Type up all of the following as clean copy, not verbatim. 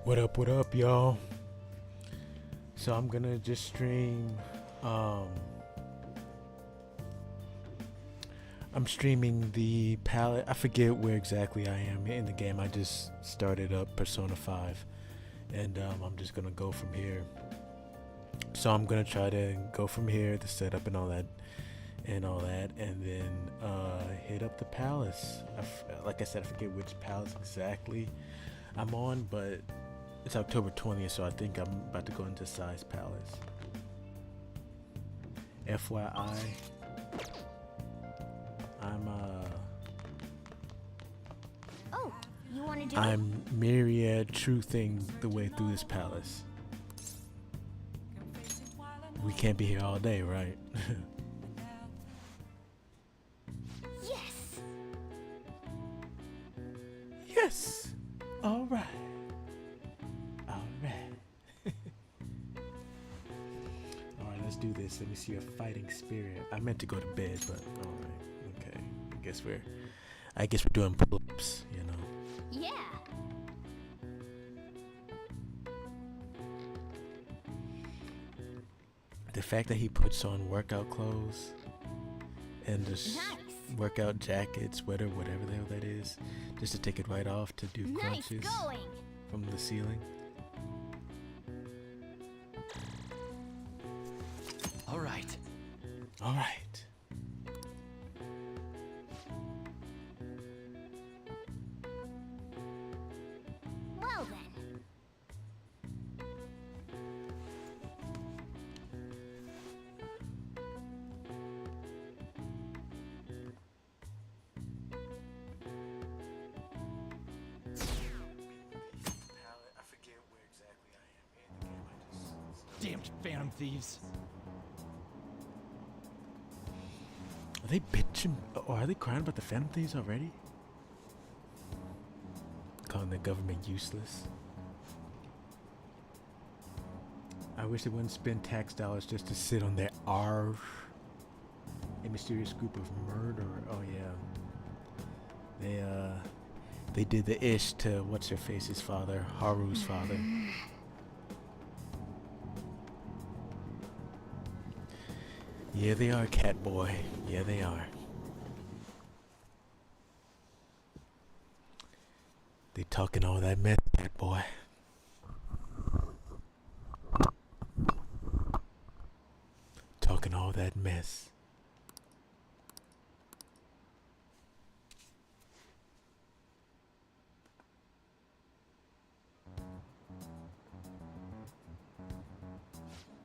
What up, y'all? So I'm gonna just stream. I'm streaming the palette. I forget where exactly I am in the game. I just started up Persona 5, and I'm just gonna go from here. So I'm gonna try to go from here, the setup and all that, and then hit up the palace. Like I said, I forget which palace exactly I'm on, but it's October 20th, so I think I'm about to go into Size Palace. FYI, Oh, you want to do I'm myriad truthing the way through this palace. We can't be here all day, right? Yes. Yes. All right. All right. All right, let's do this. Let me see your fighting spirit. I meant to go to bed, but all right. Okay. I guess we're doing pull-ups, you know. Yeah. The fact that he puts on workout clothes and just Nice. workout jacket, sweater, whatever the hell that is, just to take it right off to do Nice crunches going. from the ceiling. All right. All right. Well then. I forget where exactly I am in the game. Damned phantom thieves. Are they bitching or are they crying about the Phantom Thieves already? Calling the government useless. I wish they wouldn't spend tax dollars just to sit on their arse. A mysterious group of murder. Oh yeah. They did the ish to what's her face's father, Haru's father. Yeah, they are, Catboy. Yeah, they are. They talking all that mess, Catboy. Talking all that mess.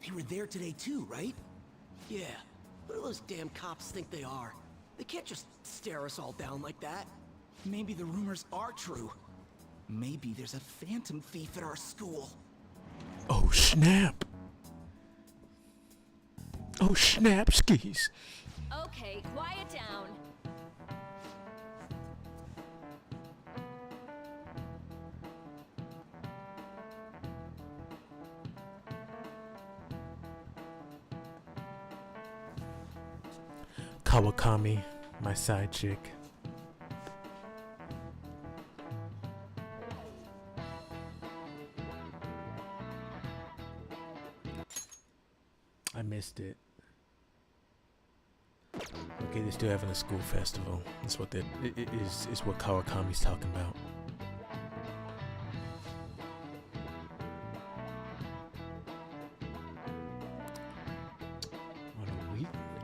They were there today too, right? Yeah. What do those damn cops think they are? They can't just stare us all down like that. Maybe the rumors are true. Maybe there's a phantom thief at our school. Oh snap! Oh snap skis! Okay, quiet down. Kawakami, my side chick. I missed it. Okay, they're still having a school festival. That's what is what Kawakami's talking about.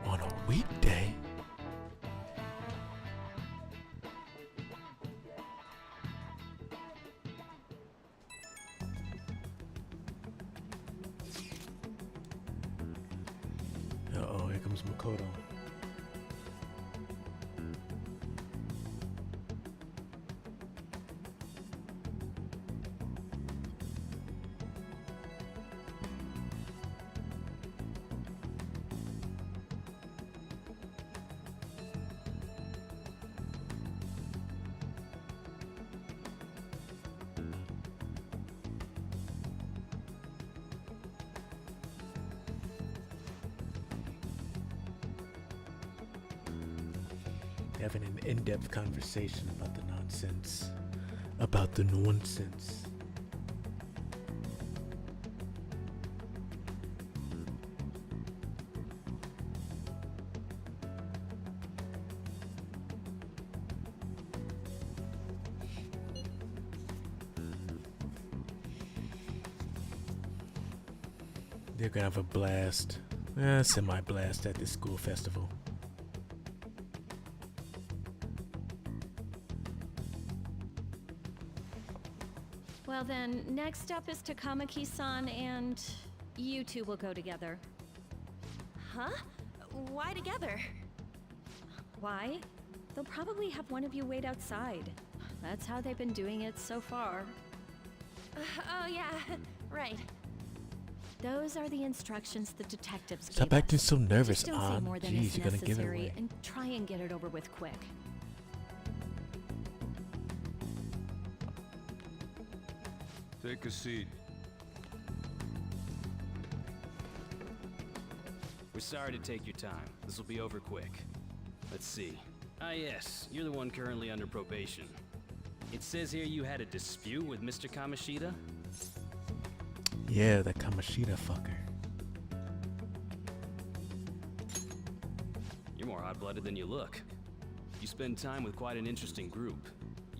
On a weekday. Uh-oh, here comes Makoto. Having an in-depth conversation about the nonsense. About the nonsense. They're gonna have a blast, semi-blast at this school festival. Well then, next up is Takamaki-san, and you two will go together. Huh? Why together? Why? They'll probably have one of you wait outside. That's how they've been doing it so far. Oh yeah, right. Those are the instructions the detectives Stop gave acting us. so nervous, Just don't say Ann. more than Jeez, is you're gonna give it necessary, away. and try and get it over with quick. Take a seat. We're sorry to take your time. This will be over quick. Let's see. Ah yes, you're the one currently under probation. It says here you had a dispute with Mr. Kamishita? Yeah, that Kamishita fucker. You're more hot-blooded than you look. You spend time with quite an interesting group.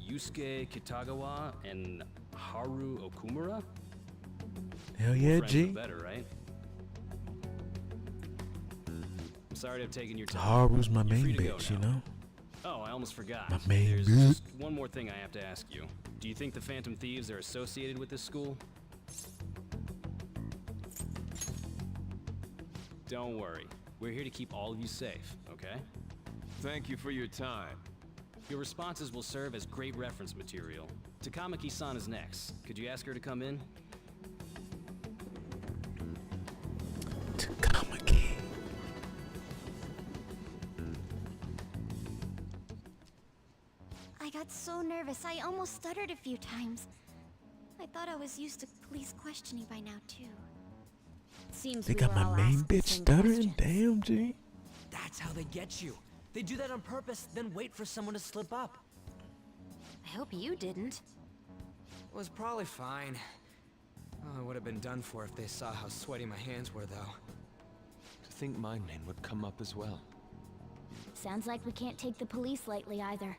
Yusuke Kitagawa and Haru Okumura? Hell yeah, Friends G. are better, right? I'm sorry to have taken your time. Haru's my You're main free to go bitch, you now. know? Oh, I almost forgot. My main There's bitch. just one more thing I have to ask you. Do you think the Phantom Thieves are associated with this school? Don't worry. We're here to keep all of you safe, okay? Thank you for your time. Your responses will serve as great reference material. Takamaki-san is next. Could you ask her to come in? Takamaki. I got so nervous, I almost stuttered a few times. I thought I was used to police questioning by now, too. Seems They we got were my all main asked the bitch same stuttering? questions. Damn, G. That's how they get you. They do that on purpose, then wait for someone to slip up. I hope you didn't. It was probably fine. Oh, it would have been done for if they saw how sweaty my hands were, though. To think my name would come up as well. Sounds like we can't take the police lightly either.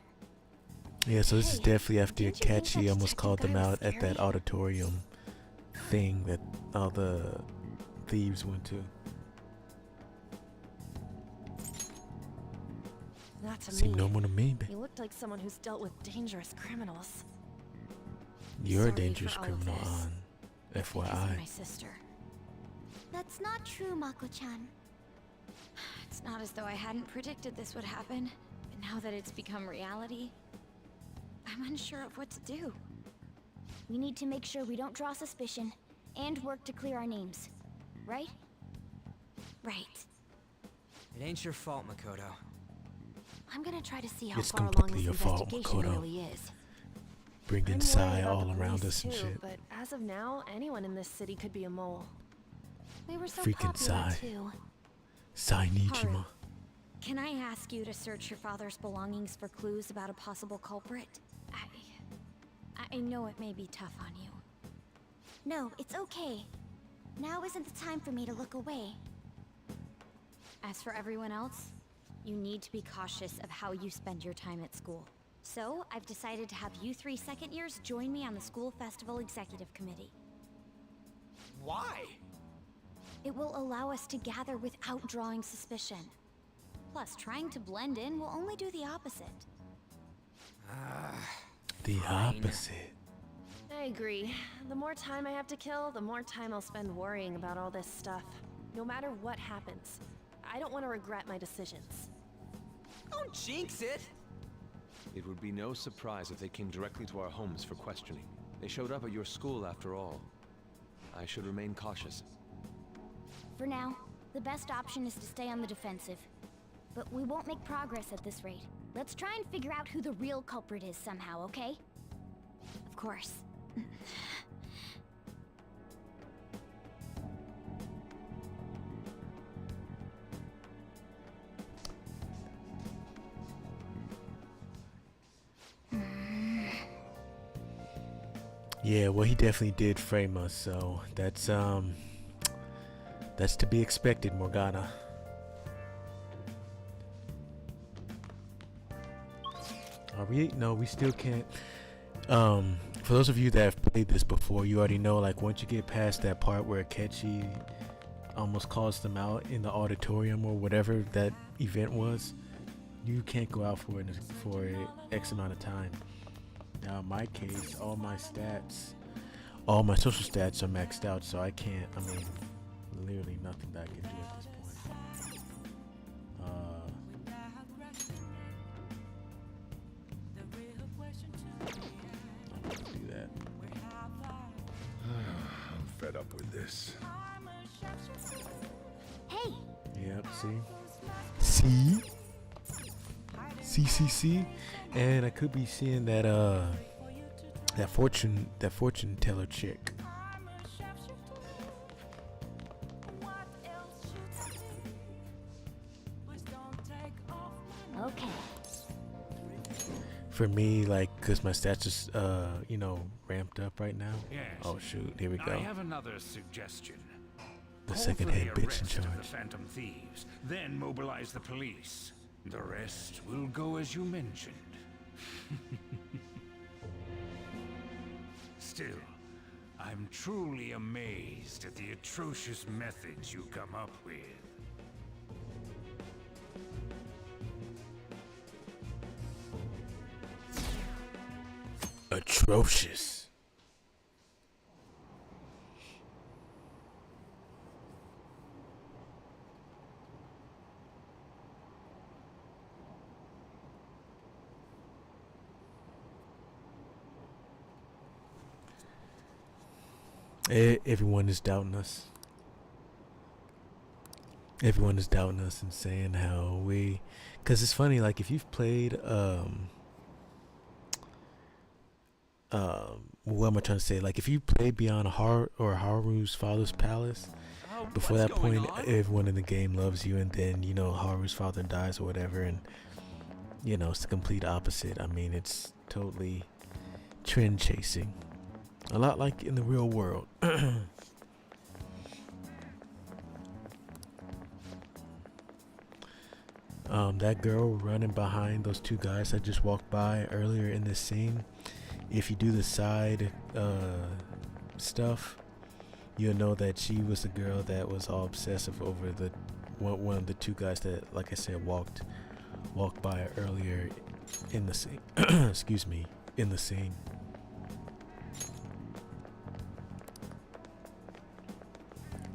Yeah, so this is Hey, definitely after didn't you think Akachi that almost detective called them guy was out at that scary? auditorium thing that all the thieves went to. Not to Seemed me. normal to me, but You looked like someone who's dealt with dangerous criminals. you're Sorry a dangerous for all of criminal, this. on Because of FYI. My sister. That's not true, Mako-chan. It's not as though I hadn't predicted this would happen, but now that it's become reality, I'm unsure of what to do. We need to make sure we don't draw suspicion, and work to clear our names. Right? Right. It ain't your fault, Makoto. I'm gonna try to see how It's far along completely this your fault, investigation Makoto. really is. Bringing I'm Sai worried about all the around police us and too, shit. but as of now, anyone in this city could be a mole. We were so Freaking popular, Sai. too. Sai Nijima. Haru. Can I ask you to search your father's belongings for clues about a possible culprit? I know it may be tough on you. No, it's okay. Now isn't the time for me to look away. As for everyone else, you need to be cautious of how you spend your time at school. So, I've decided to have you three second years join me on the school festival executive committee. Why? It will allow us to gather without drawing suspicion. Plus, trying to blend in will only do the opposite. The Fine. opposite. I agree. The more time I have to kill, the more time I'll spend worrying about all this stuff. No matter what happens, I don't want to regret my decisions. Don't jinx it! It would be no surprise if they came directly to our homes for questioning. They showed up at your school after all. I should remain cautious. For now, the best option is to stay on the defensive. But we won't make progress at this rate. Let's try and figure out who the real culprit is somehow, okay? Of course. Yeah, well, he definitely did frame us, so that's to be expected, Morgana. Are we? No, we still can't. For those of you that have played this before, you already know, like, once you get past that part where Akechi almost calls them out in the auditorium or whatever that event was, you can't go out for X amount of time. Now in my case, all my social stats are maxed out, so I can't. I mean, literally nothing that I can do at this point. I'm gonna do that. I'm fed up with this. Hey, Yep. See. And I could be seeing that fortune teller chick. okay. For me, like, cause my stats is ramped up right now. Yes. Oh shoot, here we I go. have another suggestion. The Call second for the head bitch in arrest of charge. the Phantom Thieves, then mobilize the police. The rest will go as you mentioned. Still, I'm truly amazed at the atrocious methods you come up with. Atrocious. Everyone is doubting us. Everyone is doubting us and saying how because it's funny, like if you've played what am I trying to say? Like if you played Beyond Haru's father's palace, before that point, everyone in the game loves you, and then Haru's father dies or whatever, and it's the complete opposite. I mean, it's totally trend chasing, a lot like in the real world. That girl running behind those two guys that just walked by earlier in this scene, if you do the side stuff, you'll know that she was the girl that was all obsessive over the one of the two guys that, like I said, walked by earlier in the scene. Excuse me, in the scene.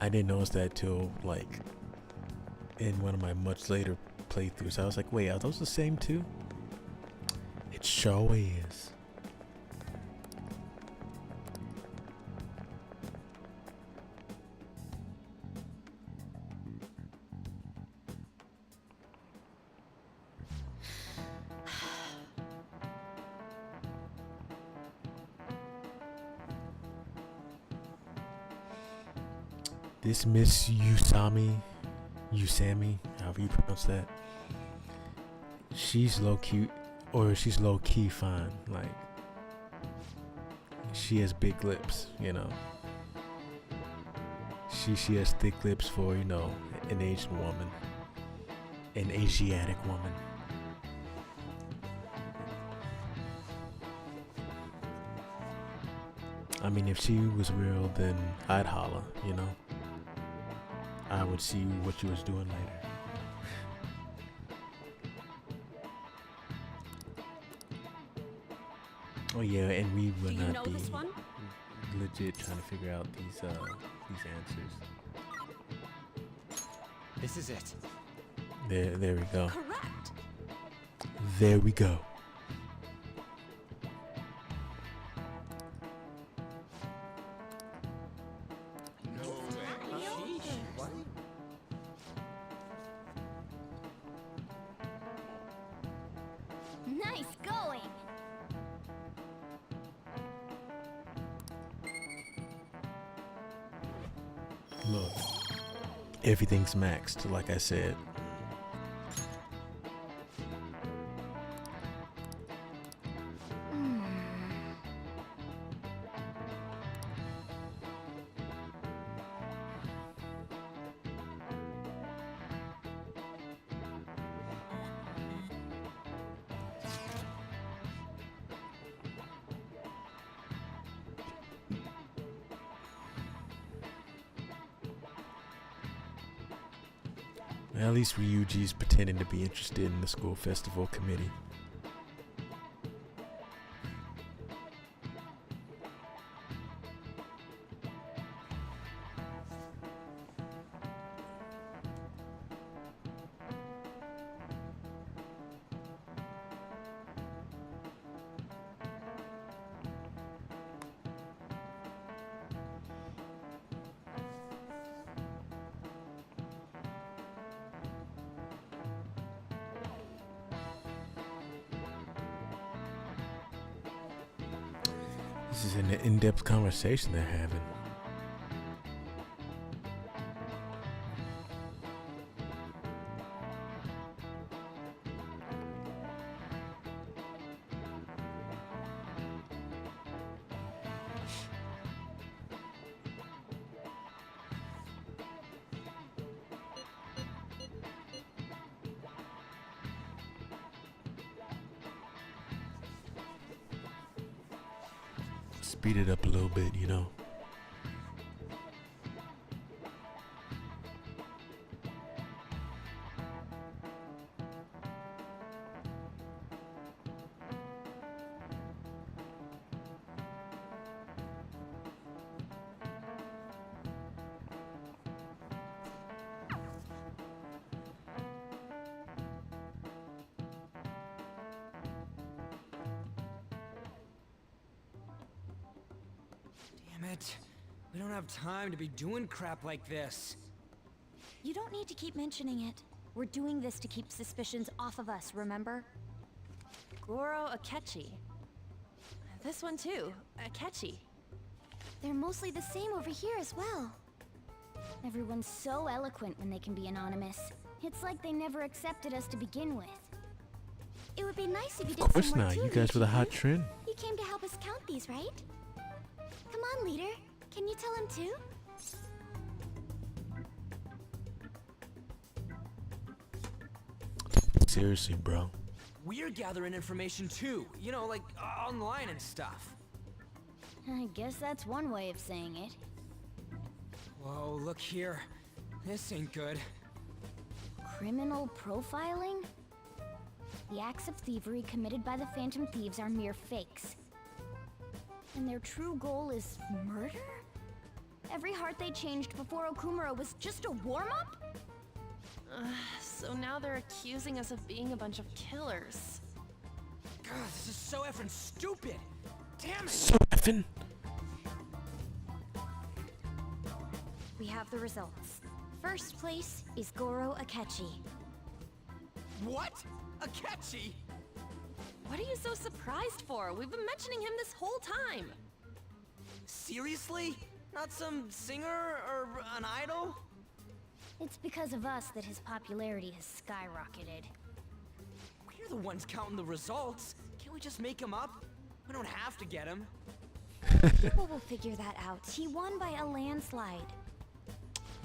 I didn't notice that till like in one of my much later playthroughs. I was like, wait, are those the same two? It sure is. This Miss Usami, however you pronounce that, she's low cute, or she's low key fine. Like, she has big lips, She has thick lips for, an Asian woman, an Asiatic woman. I mean, if she was real, then I'd holla, I would see what she was doing later. Oh yeah, and we will not be legit trying to figure out these answers. This is it. There we go. Correct. There we go. Nice going. Look, everything's maxed, like I said. At least Ryuji's pretending to be interested in the school festival committee. This is an in-depth conversation they're having. Speed it up a little bit, you know. We don't have time to be doing crap like this. You don't need to keep mentioning it. We're doing this to keep suspicions off of us, remember? Goro Akechi. This one too, Akechi. They're mostly the same over here as well. Everyone's so eloquent when they can be anonymous. It's like they never accepted us to begin with. It would be nice if you did Of course some more not. too, You guys were the hot Ryuji. trend. You came to help us count these, right? Come on, leader. Can you tell him too? Seriously, bro. We're gathering information too, you know, like online and stuff. I guess that's one way of saying it. Whoa, look here. This ain't good. Criminal profiling? The acts of thievery committed by the Phantom Thieves are mere fakes. And their true goal is murder? Every heart they changed before Okumura was just a warm-up? So now they're accusing us of being a bunch of killers. God, this is so effing stupid! Damn it! So effing. We have the results. First place is Goro Akechi. What? Akechi? What are you so surprised for? We've been mentioning him this whole time. Seriously? Not some singer or an idol? It's because of us that his popularity has skyrocketed. We're the ones counting the results. Can't we just make him up? We don't have to get him. People will figure that out. He won by a landslide.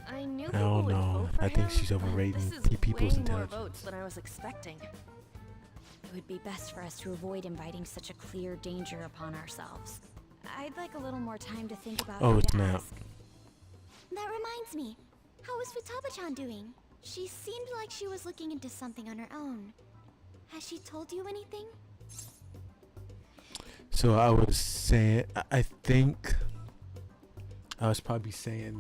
I knew I people don't would know. vote for I think him, she's overrating but this is people's way more intelligence. votes than I was expecting. It would be best for us to avoid inviting such a clear danger upon ourselves. I'd like a little more time to think about Oh, how to snap. ask. That reminds me. How is Futaba-chan doing? She seemed like she was looking into something on her own. Has she told you anything? So I was saying, I think I was probably saying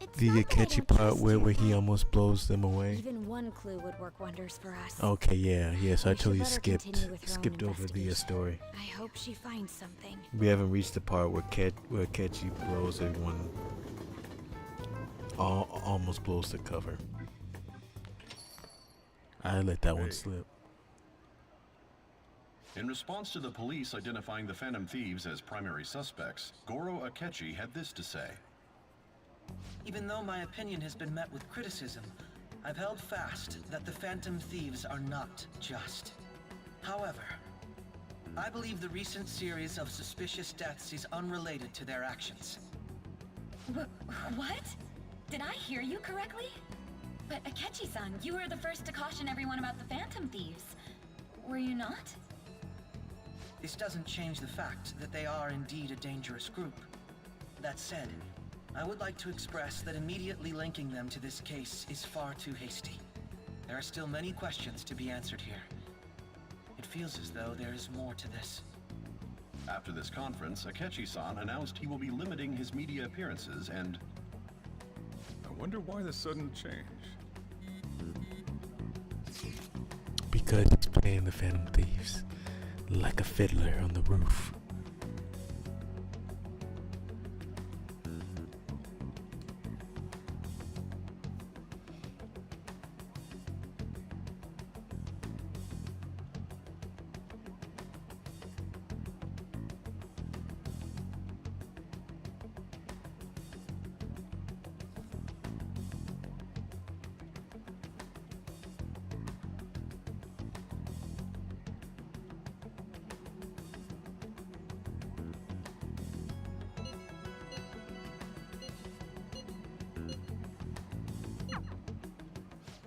It's the not that I Akechi don't part trust where you, he but almost blows them away. even one clue would work wonders for us. Okay, yeah. So I We should totally let her continue with her own skipped over the investigation. story. I hope she finds something. We haven't reached the part where Akechi blows everyone, almost blows the cover. I let that one slip. In response to the police identifying the Phantom Thieves as primary suspects, Goro Akechi had this to say. Even though my opinion has been met with criticism, I've held fast that the Phantom Thieves are not just. However, I believe the recent series of suspicious deaths is unrelated to their actions. What? Did I hear you correctly? But Akechi-san, you were the first to caution everyone about the Phantom Thieves. Were you not? This doesn't change the fact that they are indeed a dangerous group. That said, I would like to express that immediately linking them to this case is far too hasty. There are still many questions to be answered here. It feels as though there is more to this. After this conference, Akechi-san announced he will be limiting his media appearances and... I wonder why the sudden change. Because he's playing the Phantom Thieves like a fiddler on the roof.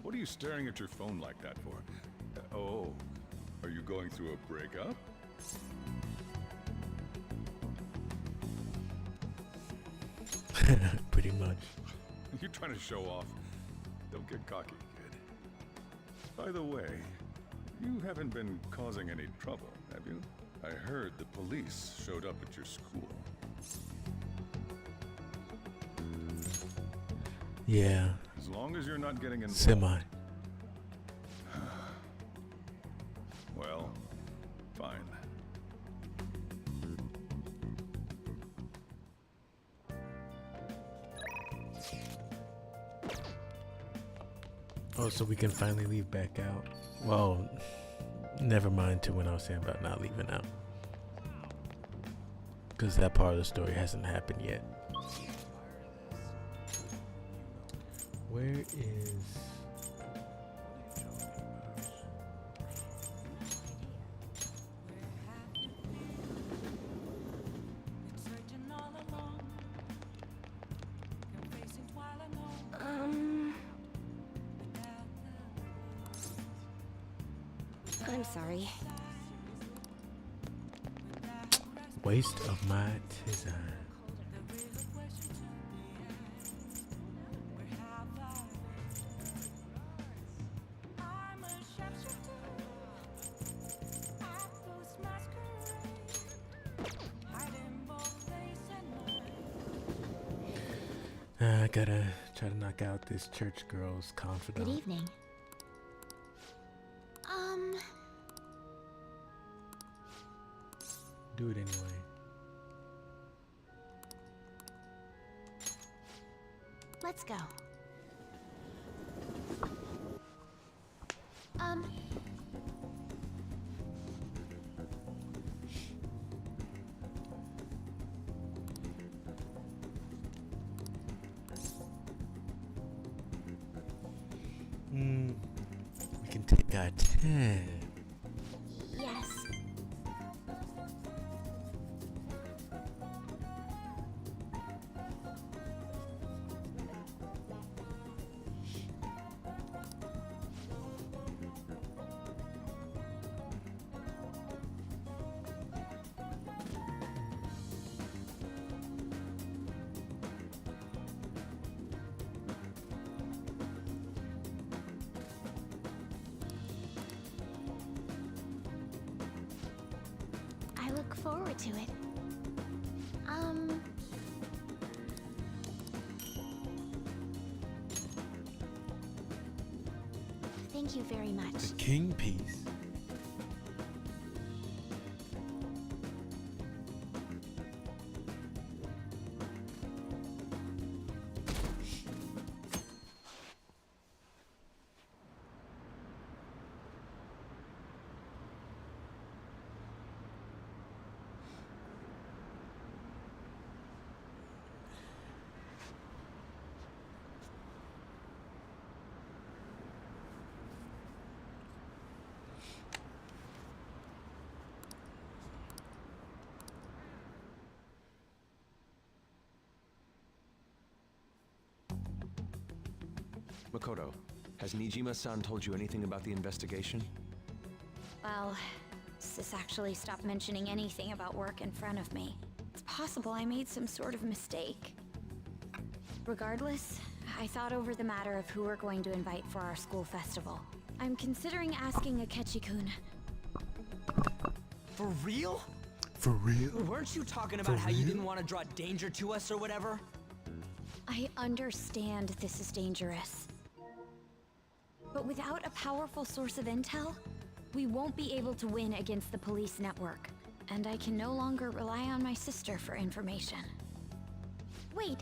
What are you staring at your phone like that for? Oh, are you going through a breakup? Pretty much. You're trying to show off. Don't get cocky, kid. By the way, you haven't been causing any trouble, have you? I heard the police showed up at your school. Yeah. As long as you're not getting involved. Semi. Well, fine. Oh, so we can finally leave back out. Well, never mind to when I was saying about not leaving out. Because that part of the story hasn't happened yet. Where is... I'm sorry. Waste of my design. I gotta try to knock out this church girl's confidant. Good evening. Do it anyway. Let's go. We can take our time. Yes. I look forward to it. Thank you very much. The king piece. Makoto, has Nijima-san told you anything about the investigation? Well, Sis actually stopped mentioning anything about work in front of me. It's possible I made some sort of mistake. Regardless, I thought over the matter of who we're going to invite for our school festival. I'm considering asking Akechi-kun. For real? For real? Weren't you talking about how you didn't want to draw danger to us or whatever? I understand this is dangerous. But without a powerful source of intel, we won't be able to win against the police network. And I can no longer rely on my sister for information. Wait,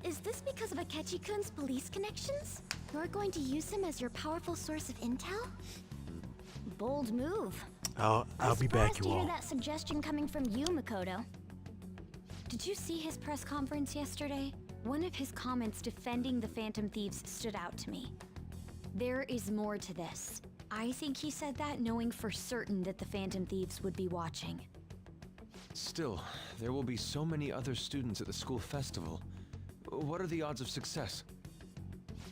is this because of Akechi-kun's police connections? You're going to use him as your powerful source of intel? Bold move. I'll be back, you Surprised to hear all. that suggestion coming from you, Makoto. Did you see his press conference yesterday? One of his comments defending the Phantom Thieves stood out to me. There is more to this. I think he said that knowing for certain that the Phantom Thieves would be watching. Still, there will be so many other students at the school festival. What are the odds of success?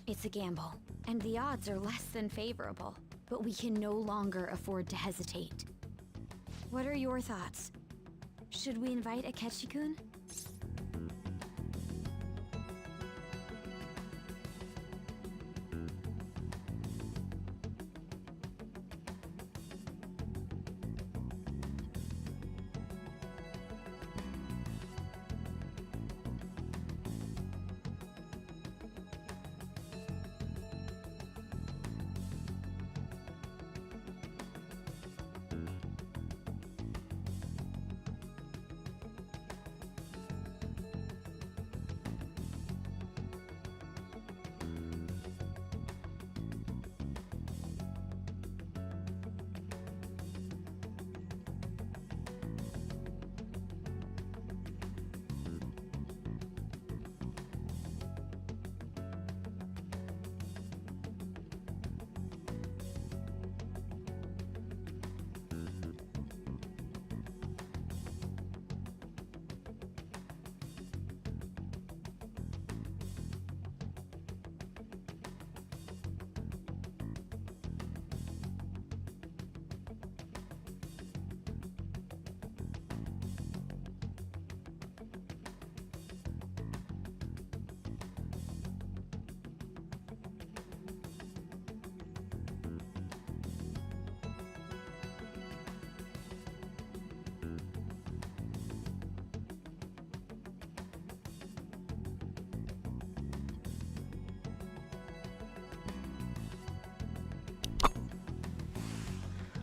It's a gamble, and the odds are less than favorable. But we can no longer afford to hesitate. What are your thoughts? Should we invite Akechi-kun?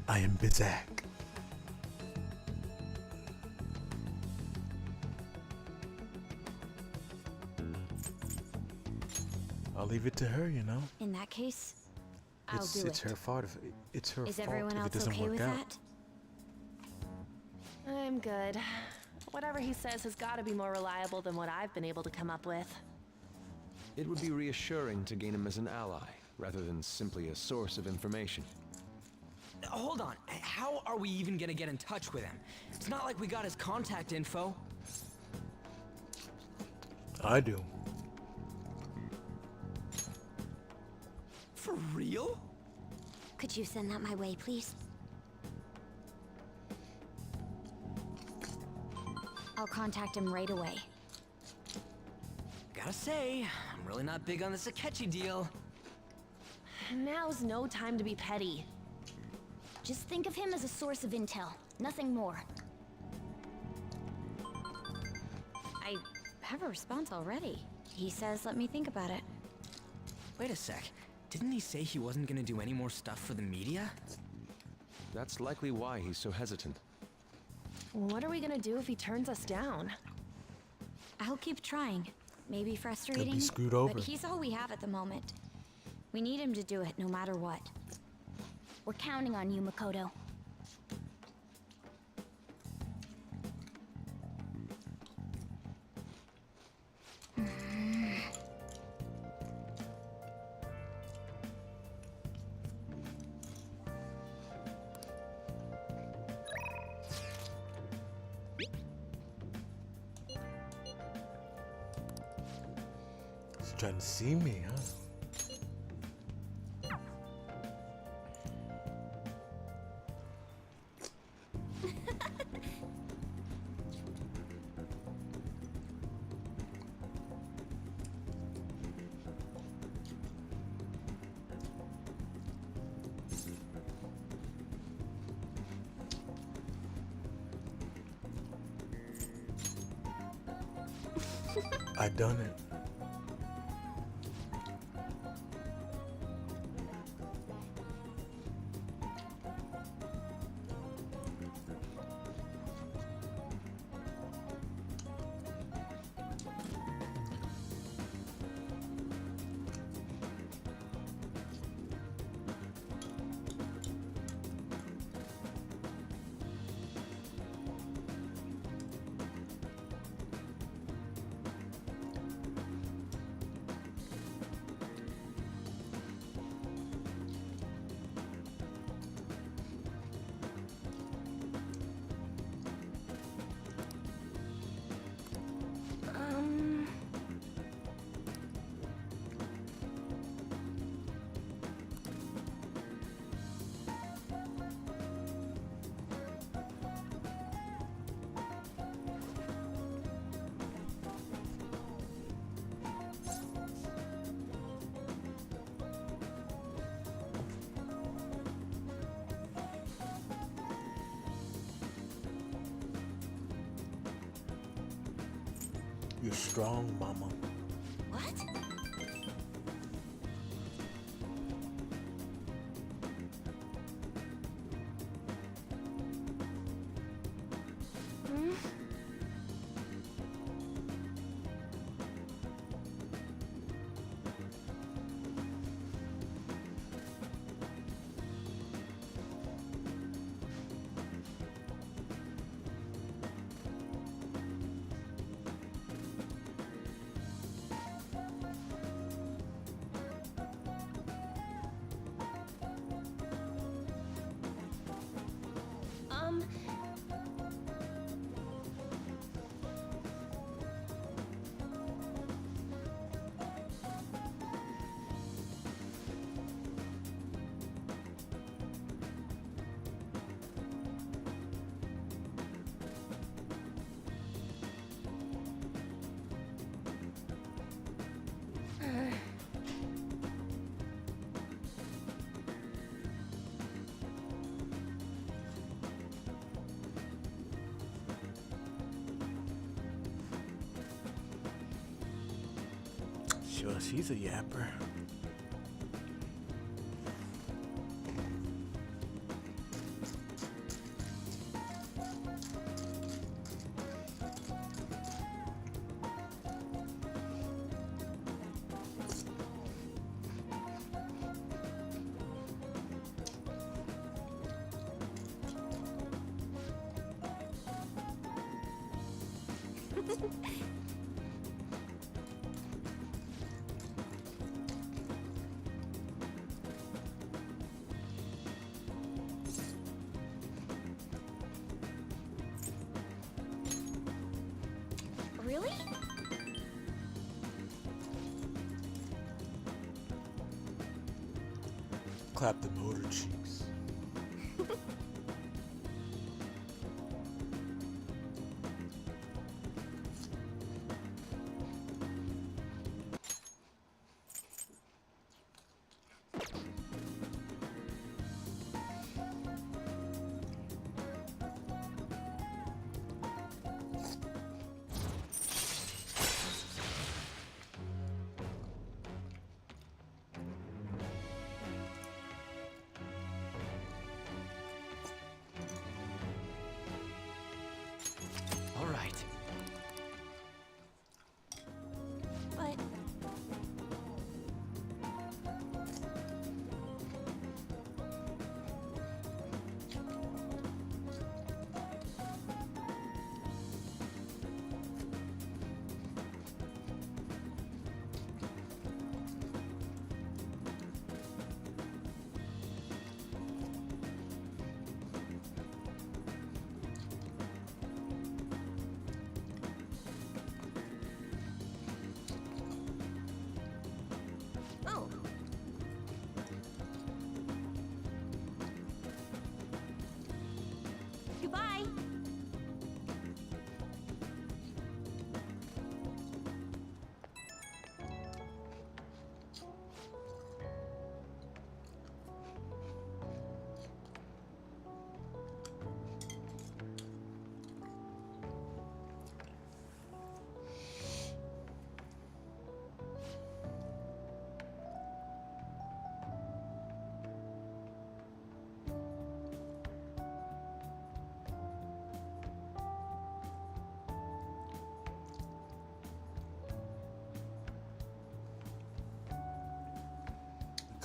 I am Bizak. I'll leave it to her, you know. In that case, I'll do it. It's her fault if it's her Is fault everyone if it else doesn't okay work with out. that? I'm good. Whatever he says has got to be more reliable than what I've been able to come up with. It would be reassuring to gain him as an ally, rather than simply a source of information. Hold on, how are we even gonna get in touch with him? It's not like we got his contact info. I do. For real? Could you send that my way, please? I'll contact him right away. Gotta say, I'm really not big on this Akechi deal. Now's no time to be petty. Just think of him as a source of intel, nothing more. I have a response already. He says let me think about it. Wait a sec, didn't he say he wasn't gonna do any more stuff for the media? That's likely why he's so hesitant. What are we gonna do if he turns us down? I'll keep trying. Maybe frustrating, screwed over. but he's all we have at the moment. We need him to do it no matter what. We're counting on you, Makoto. He's trying to see me, huh? I done it. You're strong, mama. What? Hmm? Sure, she's a yapper. Really? Clap the motor cheeks.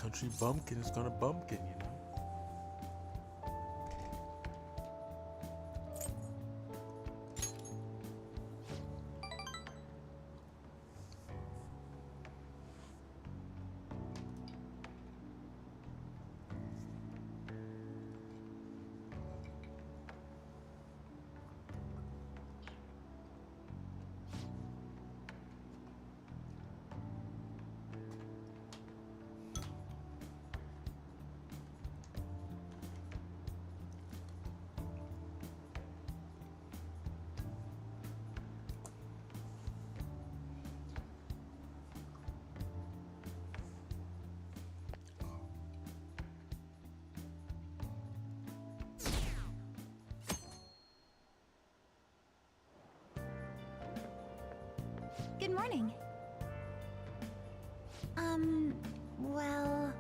Country bumpkin is gonna bumpkin, you know. Good morning. Well...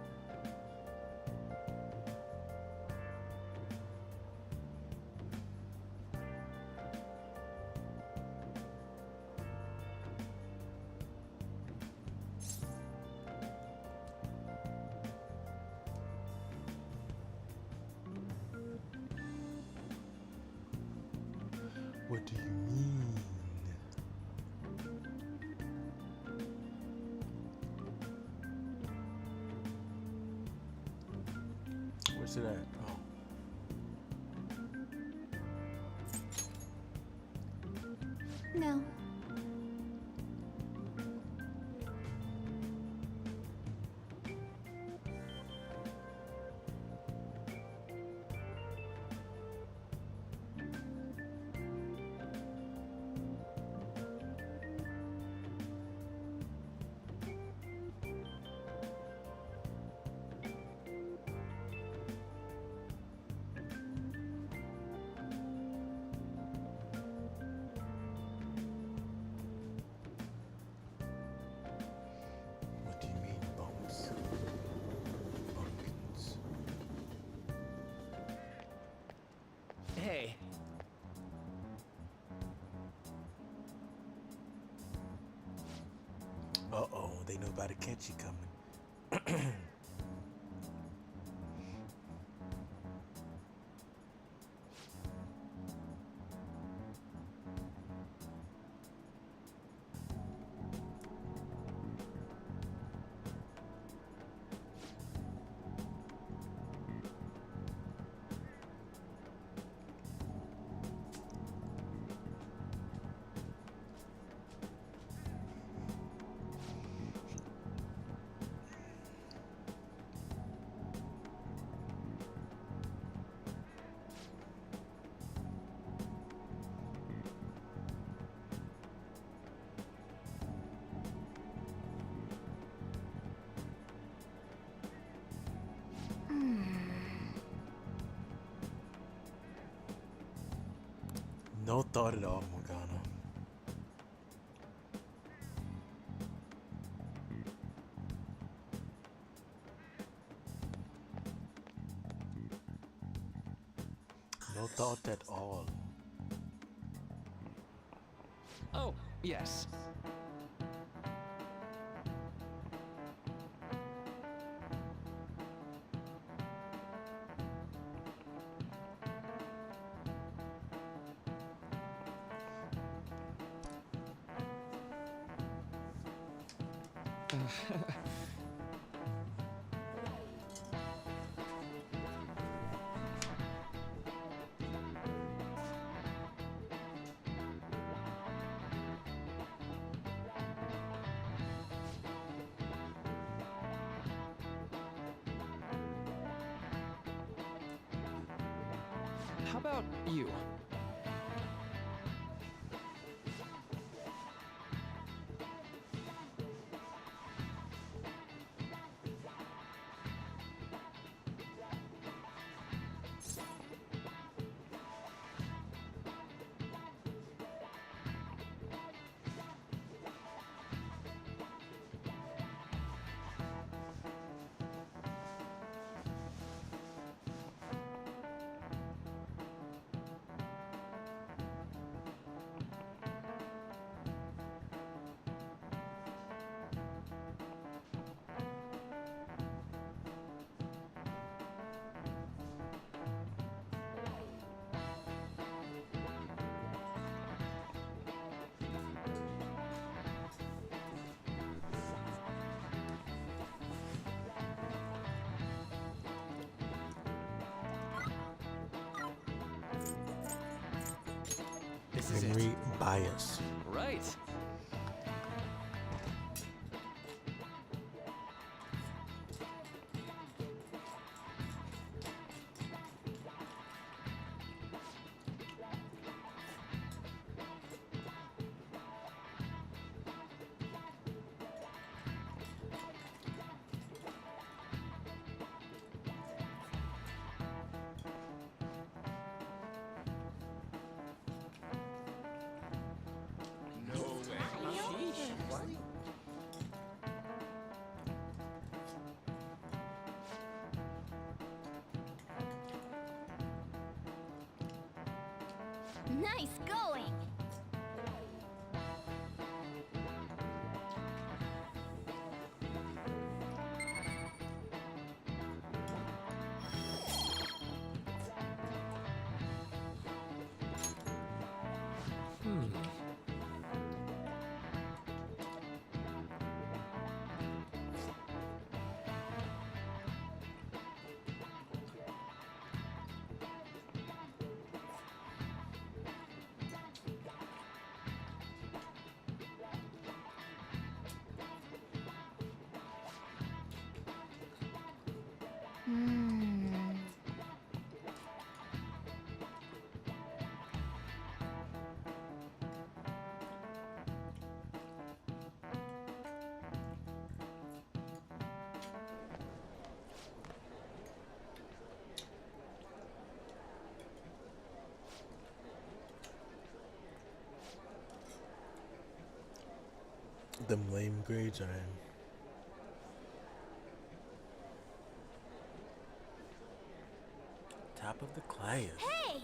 What do you mean? Where's it at? Oh. No. What do you mean, bumps? Bumpkins. Hey. Uh-oh, they know about a catchy coming. No thought at all, Morgana. No thought at all. Oh, yes. How about you? This is Memory it. bias. Right. Nice going! Them lame grades are top of the class. Hey!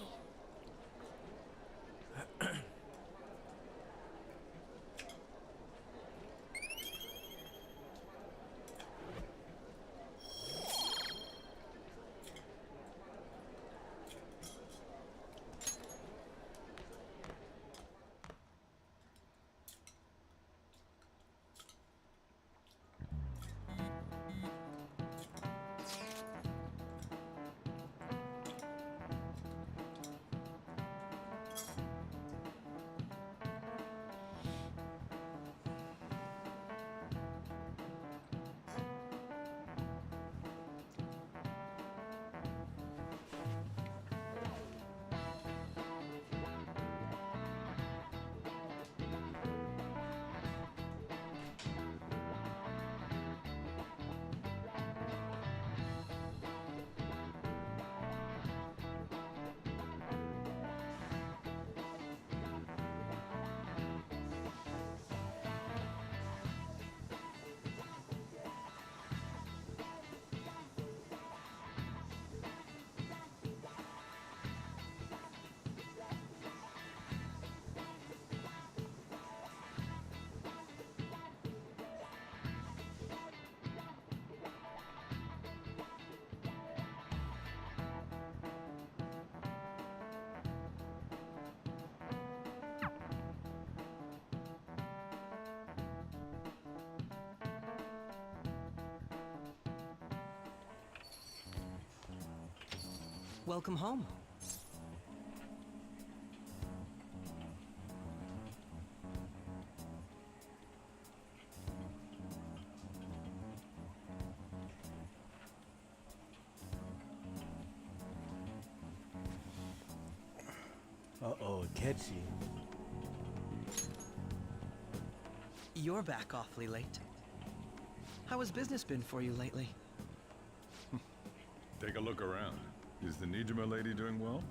Welcome home. Uh-oh, catchy. You're back awfully late. How has business been for you lately? Take a look around. Is the Nijima lady doing well?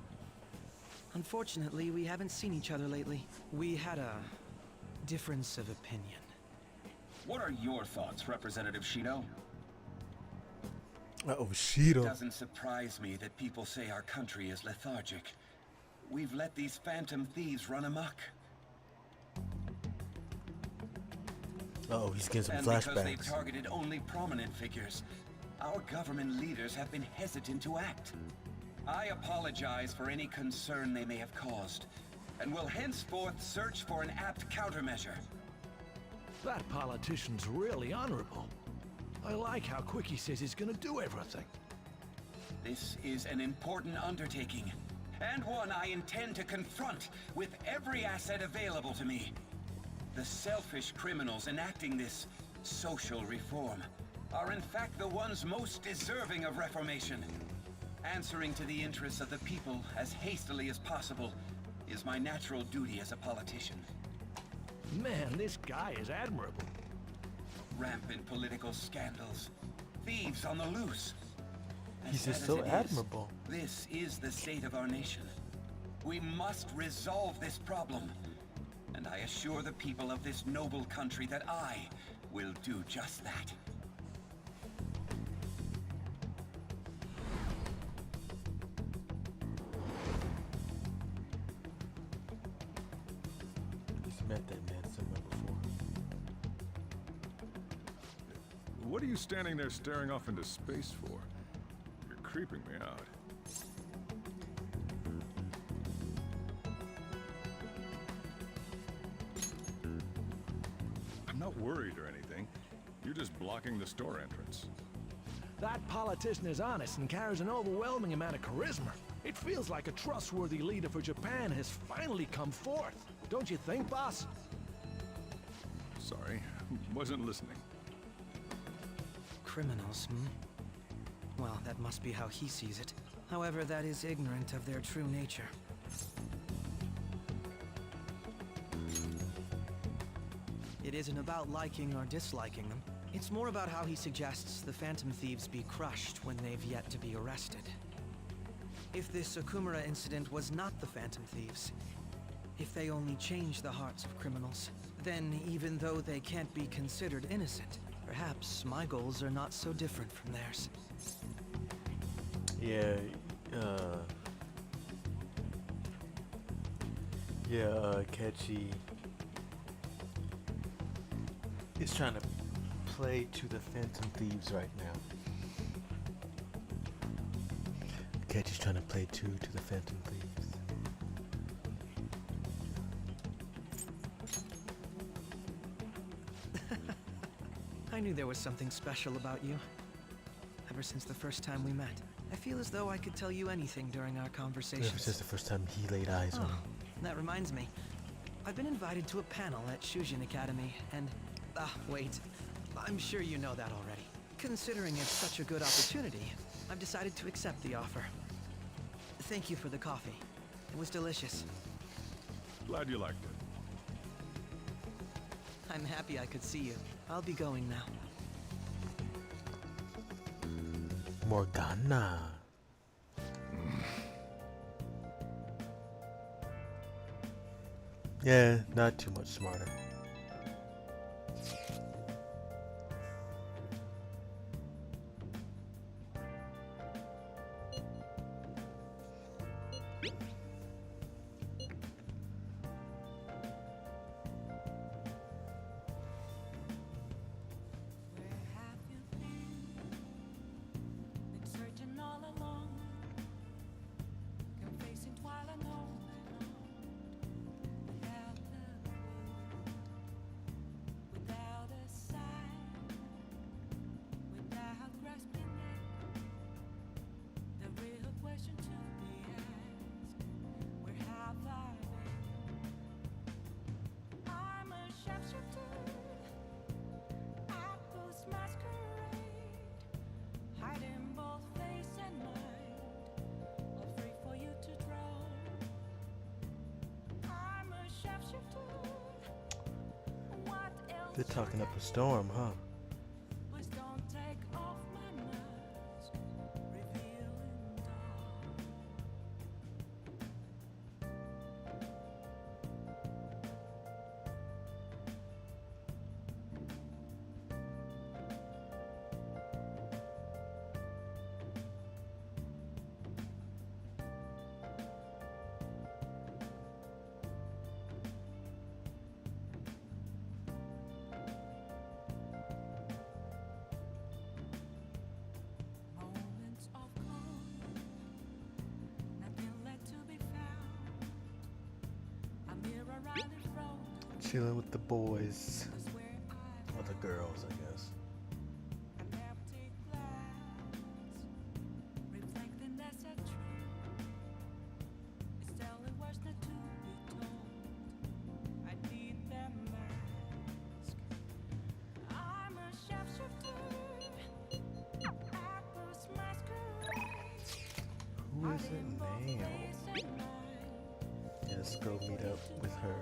Unfortunately, we haven't seen each other lately. We had a difference of opinion. What are your thoughts, Representative Shido? Uh-oh, Shido. It doesn't surprise me that people say our country is lethargic. We've let these phantom thieves run amok. Uh-oh, he's getting some and flashbacks. because they've targeted only prominent figures, our government leaders have been hesitant to act. I apologize for any concern they may have caused, and will henceforth search for an apt countermeasure. That politician's really honorable. I like how quick he says he's gonna do everything. This is an important undertaking, and one I intend to confront with every asset available to me. The selfish criminals enacting this social reform are in fact the ones most deserving of reformation. Answering to the interests of the people as hastily as possible is my natural duty as a politician. Man, this guy is admirable. Rampant political scandals, thieves on the loose. He's As just sad so as it is, admirable. This is the state of our nation. We must resolve this problem. And I assure the people of this noble country that I will do just that. He's met that man somewhere before. What are you standing there staring off into space for? You're creeping me out. I'm not worried or anything. You're just blocking the store entrance. That politician is honest and carries an overwhelming amount of charisma. It feels like a trustworthy leader for Japan has finally come forth. Don't you think, boss? Sorry, wasn't listening. Criminals, hmm? Well, that must be how he sees it. However, that is ignorant of their true nature. It isn't about liking or disliking them. It's more about how he suggests the Phantom Thieves be crushed when they've yet to be arrested. If this Okumura incident was not the Phantom Thieves, if they only change the hearts of criminals, then even though they can't be considered innocent, perhaps my goals are not so different from theirs. Yeah, Catchy is trying to play to the Phantom Thieves right now. Catchy's trying to play to the Phantom Thieves. I knew there was something special about you. Ever since the first time we met, I feel as though I could tell you anything during our conversations. Ever since the first time he laid eyes on him. That reminds me. I've been invited to a panel at Shujin Academy, and... wait. I'm sure you know that already. Considering it's such a good opportunity, I've decided to accept the offer. Thank you for the coffee. It was delicious. Glad you liked it. I'm happy I could see you. I'll be going now. Morgana. Yeah, not too much smarter. They're talking up a storm, huh? Chilling with the boys. Or the girls, I guess. Nail. Yeah, let's go meet up with her.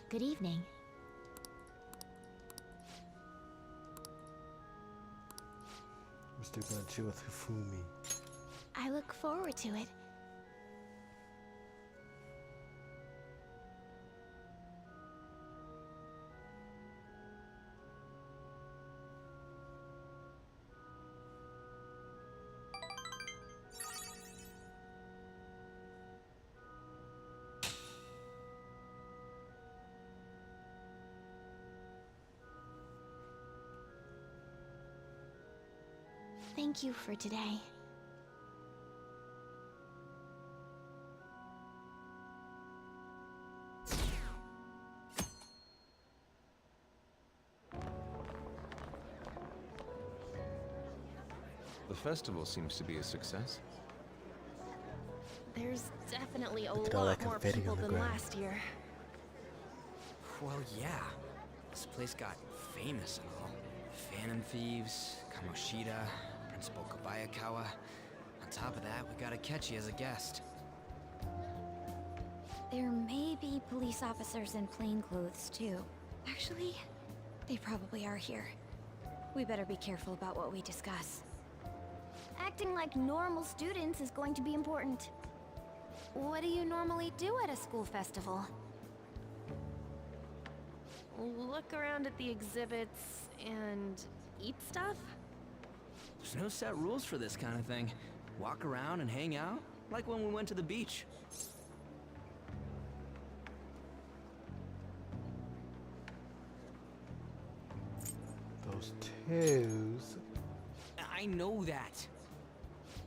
Good evening. I'm still gonna chill with Hifumi. I look forward to it. Thank you for today. The festival seems to be a success. There's definitely a Look at all lot that more confetti people on the than ground. last year. Well, yeah. This place got famous and all. Phantom Thieves, Kamoshida, Principal Kobayakawa. On top of that, we got Akechi as a guest. There may be police officers in plainclothes, too. Actually, they probably are here. We better be careful about what we discuss. Acting like normal students is going to be important. What do you normally do at a school festival? Look around at the exhibits and eat stuff? There's no set rules for this kind of thing. Walk around and hang out, like when we went to the beach. Those toes. I know that.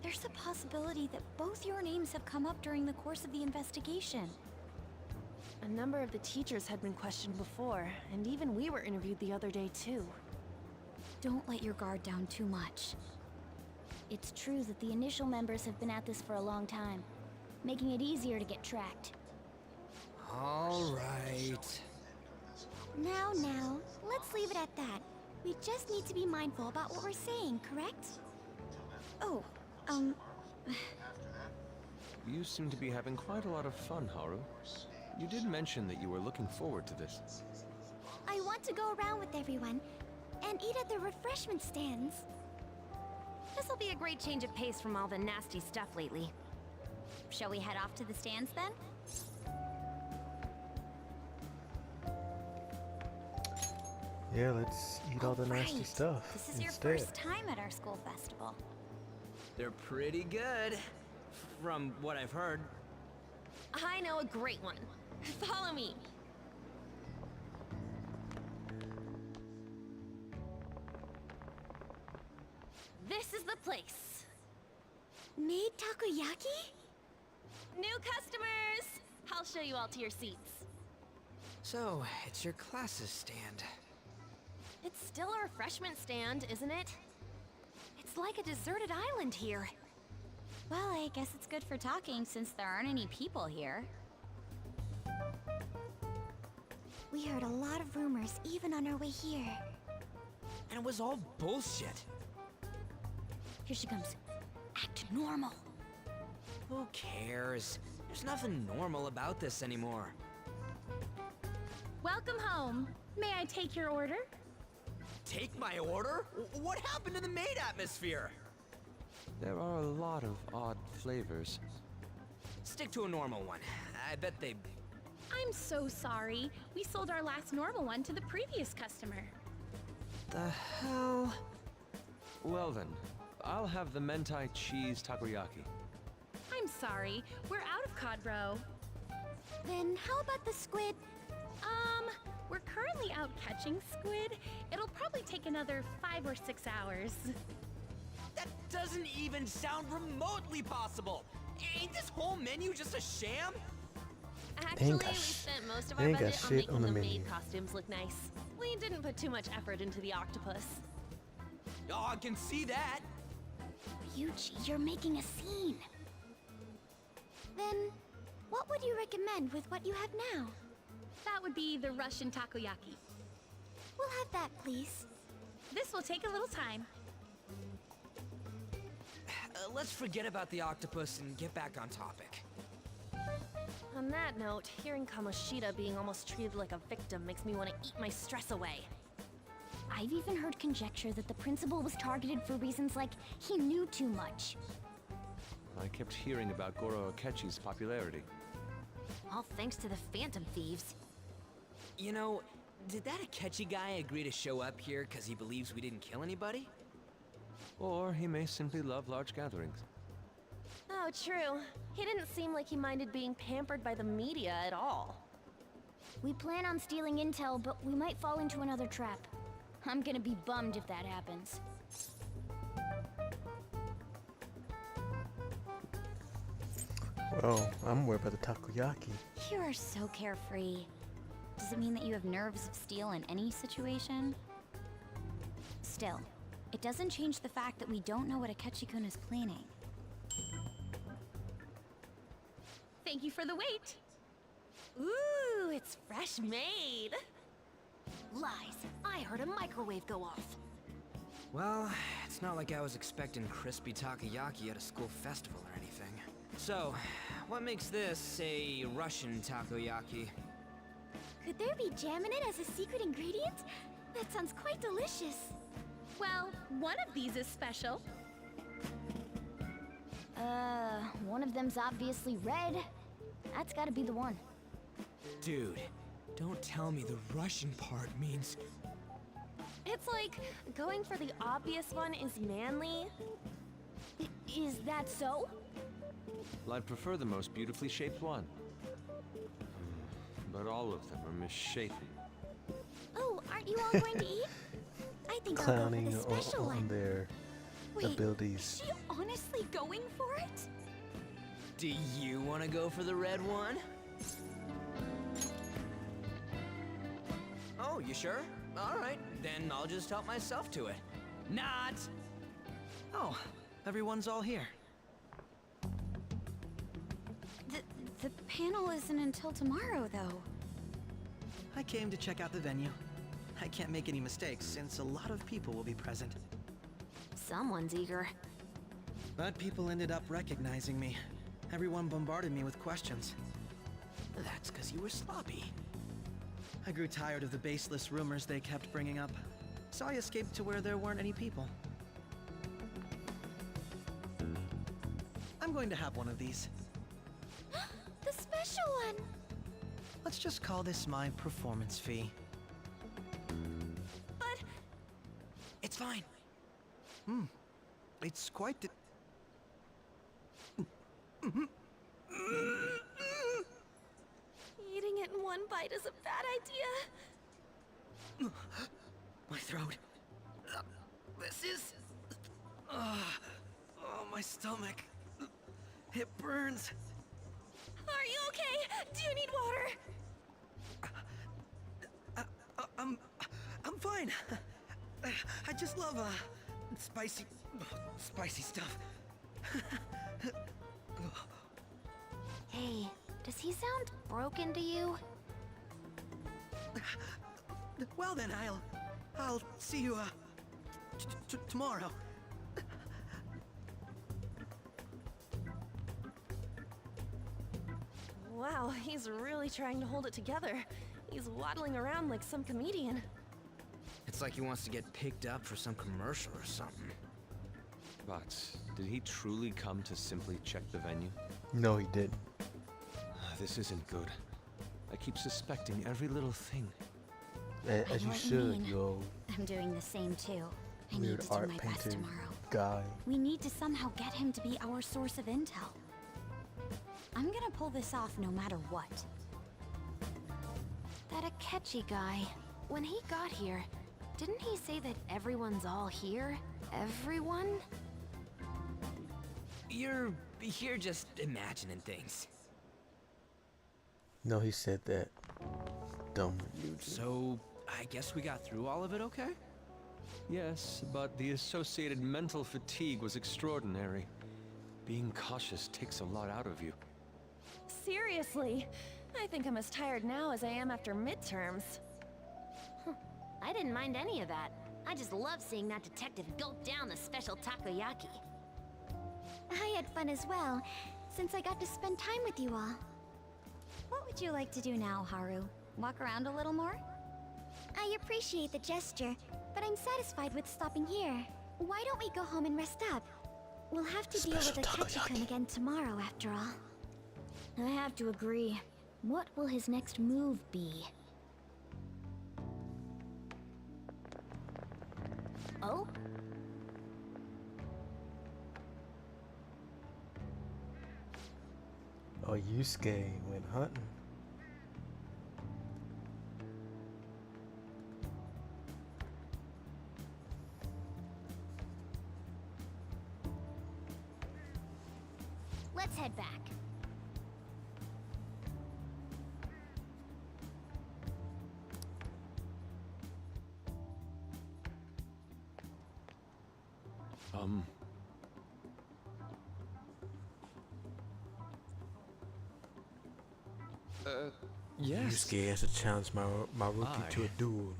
There's a possibility that both your names have come up during the course of the investigation. A number of the teachers had been questioned before, and even we were interviewed the other day too. Don't let your guard down too much. It's true that the initial members have been at this for a long time, making it easier to get tracked. All right. Now, let's leave it at that. We just need to be mindful about what we're saying, correct? Oh, You seem to be having quite a lot of fun, Haru. You did mention that you were looking forward to this. I want to go around with everyone and eat at the refreshment stands. this'll be a great change of pace from all the nasty stuff lately. Shall we head off to the stands then? Yeah, let's eat all the nasty Right. stuff This is instead. your first time at our school festival. They're pretty good, from what I've heard. I know a great one. Follow me. This is the place. Made takoyaki? New customers! I'll show you all to your seats. So, it's your class's stand. It's still a refreshment stand, isn't it? It's like a deserted island here. Well, I guess it's good for talking since there aren't any people here. We heard a lot of rumors even on our way here. And it was all bullshit. Here she comes. Act normal. Who cares? There's nothing normal about this anymore. Welcome home. May I take your order? Take my order? What happened to the maid atmosphere? There are a lot of odd flavors. Stick to a normal one. I bet they... I'm so sorry. We sold our last normal one to the previous customer. The hell? Well then, I'll have the mentai cheese takoyaki. I'm sorry. We're out of cod roe. Then how about the squid? We're currently out catching squid. It'll probably take another 5 or 6 hours. That doesn't even sound remotely possible! Ain't this whole menu just a sham? Actually, we spent most of our budget on making the maid costumes look nice. We didn't put too much effort into the octopus. Oh, I can see that! Ryuji, you're making a scene. Then, what would you recommend with what you have now? That would be the Russian takoyaki. We'll have that, please. This will take a little time. Let's forget about the octopus and get back on topic. On that note, hearing Kamoshida being almost treated like a victim makes me want to eat my stress away. I've even heard conjecture that the principal was targeted for reasons like he knew too much. I kept hearing about Goro Akechi's popularity. All thanks to the Phantom Thieves. You know, did that Akechi guy agree to show up here because he believes we didn't kill anybody? Or he may simply love large gatherings. Oh, true. He didn't seem like he minded being pampered by the media at all. We plan on stealing intel, but we might fall into another trap. I'm gonna be bummed if that happens. Well, I'm worried about the takoyaki. You are so carefree. Does it mean that you have nerves of steel in any situation? Still, it doesn't change the fact that we don't know what Akechi-kun is planning. Thank you for the wait. Ooh, it's fresh made. Lies. I heard a microwave go off. Well, it's not like I was expecting crispy takoyaki at a school festival or anything. So, what makes this a Russian takoyaki? Could there be jam in it as a secret ingredient? That sounds quite delicious. Well, one of these is special. One of them's obviously red. That's gotta be the one. Dude, don't tell me the Russian part means... It's like going for the obvious one is manly. Is that so? Well, I'd prefer the most beautifully shaped one. But all of them are misshapen. Oh, aren't you all going to eat? I think Clowning I'll go for the special on one. their Wait, abilities. is she honestly going for it? Do you want to go for the red one? Oh, you sure? Alright, then I'll just help myself to it. Not! Oh, everyone's all here. The panel isn't until tomorrow, though. I came to check out the venue. I can't make any mistakes since a lot of people will be present. Someone's eager. But people ended up recognizing me. Everyone bombarded me with questions. That's because you were sloppy. I grew tired of the baseless rumors they kept bringing up, so I escaped to where there weren't any people. I'm going to have one of these. The special one! Let's just call this my performance fee. But... It's fine. It's quite the... Eating it in one bite is a bad idea. My throat. This is... Oh, my stomach. It burns. Are you okay? Do you need water? I'm fine. I just love, spicy stuff. Hey, does he sound broken to you? Well then, I'll see you, tomorrow. Wow, he's really trying to hold it together. He's waddling around like some comedian. It's like he wants to get picked up for some commercial or something. But did he truly come to simply check the venue? No, he didn't. This isn't good. I keep suspecting every little thing. As you should, yo. I'm doing the same too. I need Weird to do art my best painting tomorrow. guy. We need to somehow get him to be our source of intel. I'm gonna pull this off no matter what. That Akechi guy, when he got here, didn't he say that everyone's all here? Everyone? You're just imagining things. No, he said that. Dumb Eugene. So, I guess we got through all of it okay? Yes, but the associated mental fatigue was extraordinary. Being cautious takes a lot out of you. Seriously, I think I'm as tired now as I am after midterms. I didn't mind any of that. I just love seeing that detective gulp down the special takoyaki. I had fun as well, since I got to spend time with you all. What would you like to do now, Haru? Walk around a little more? I appreciate the gesture, but I'm satisfied with stopping here. Why don't we go home and rest up? We'll have to deal with Akechi-kun again tomorrow, after all. I have to agree. What will his next move be? Oh? Oh, Yusuke went hunting. Let's head back. Yes. Yusuke has to challenge Maruki to a duel.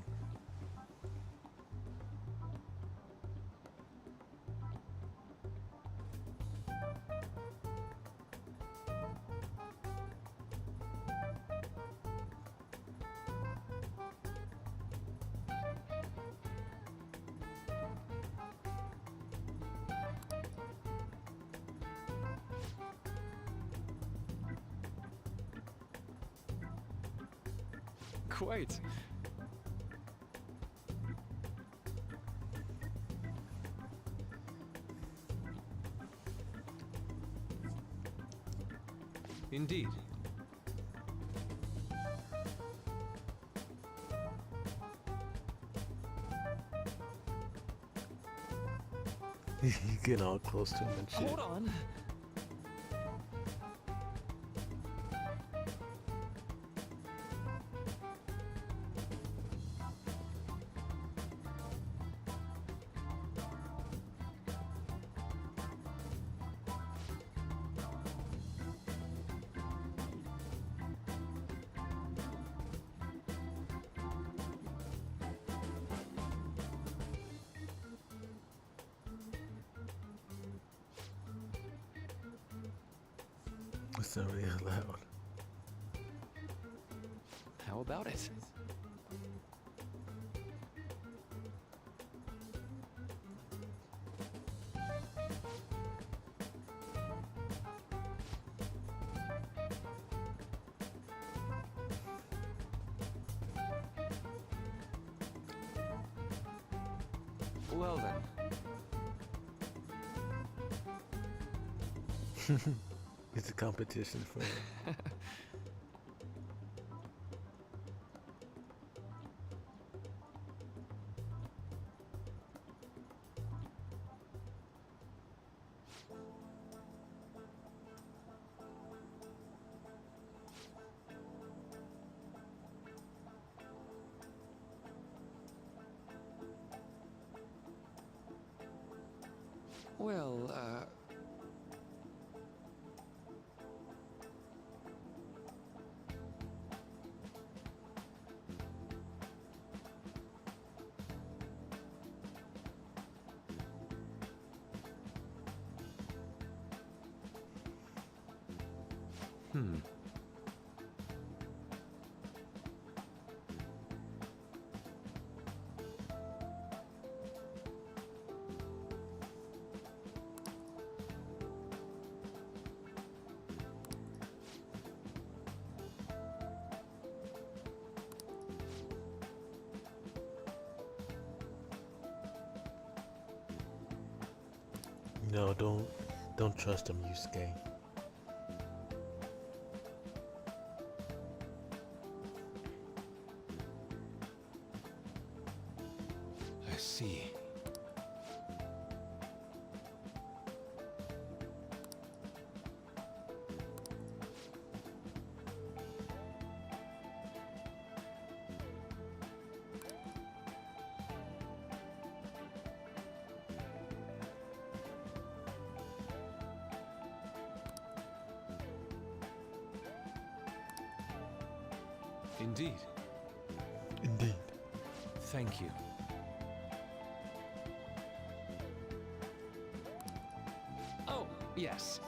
Quite. Indeed. You get all close to him and shit. Hold on. It's not really loud. How about it? Well then. It's a competition for him. Well, No, don't trust him, Yusuke. I see. Indeed. Indeed. Thank you. Oh, yes.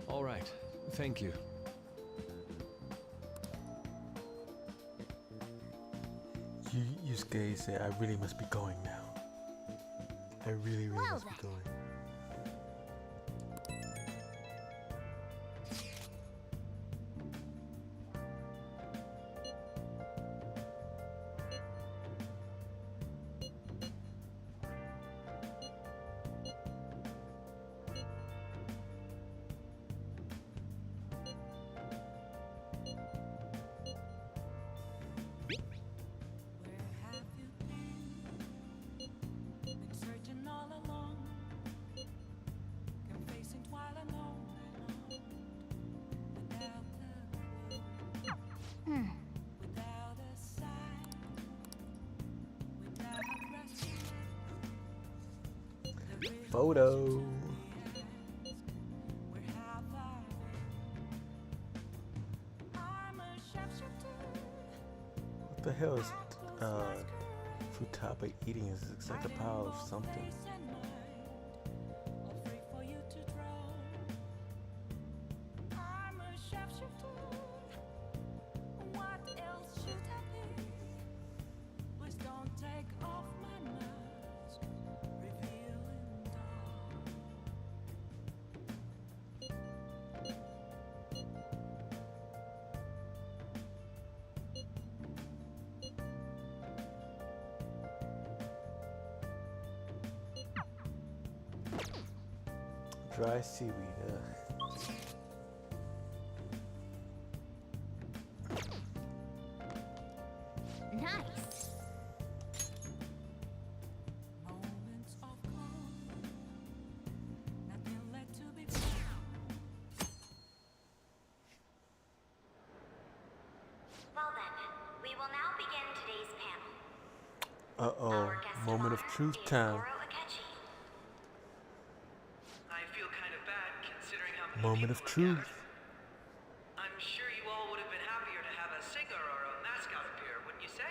All right. Thank you. Yusuke said, I really must be going now. I really must be going. Photo. What the hell is Futaba eating? It looks like a pile of something. Dry seaweed. Nice. Well then, we will now begin today's panel. Uh-oh. Moment of truth time. Moment of truth. I'm sure you all would have been happier to have a singer or a mascot appear, wouldn't you say?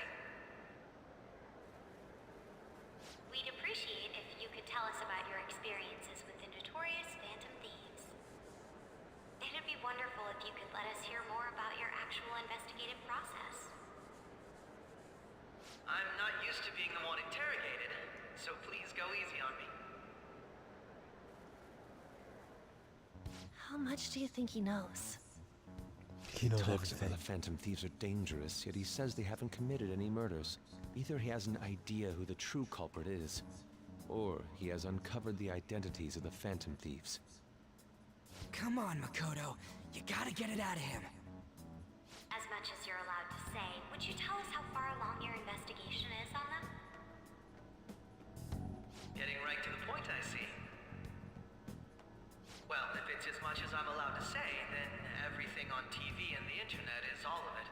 We'd appreciate if you could tell us about your experiences with the notorious Phantom Thieves. It'd be wonderful if you could let us hear more about your actual investigative process. I'm not used to being the one interrogated, so please go easy on me. How much do you think he knows? He knows talks everything. about the Phantom Thieves are dangerous, yet he says they haven't committed any murders. Either he has an idea who the true culprit is, or he has uncovered the identities of the Phantom Thieves. Come on, Makoto. You gotta get it out of him. As much as you're allowed to say, would you tell us how far along your investigation is on them? Getting right to the point, I see. Well, if it's as much as I'm allowed to say, then everything on TV and the internet is all of it.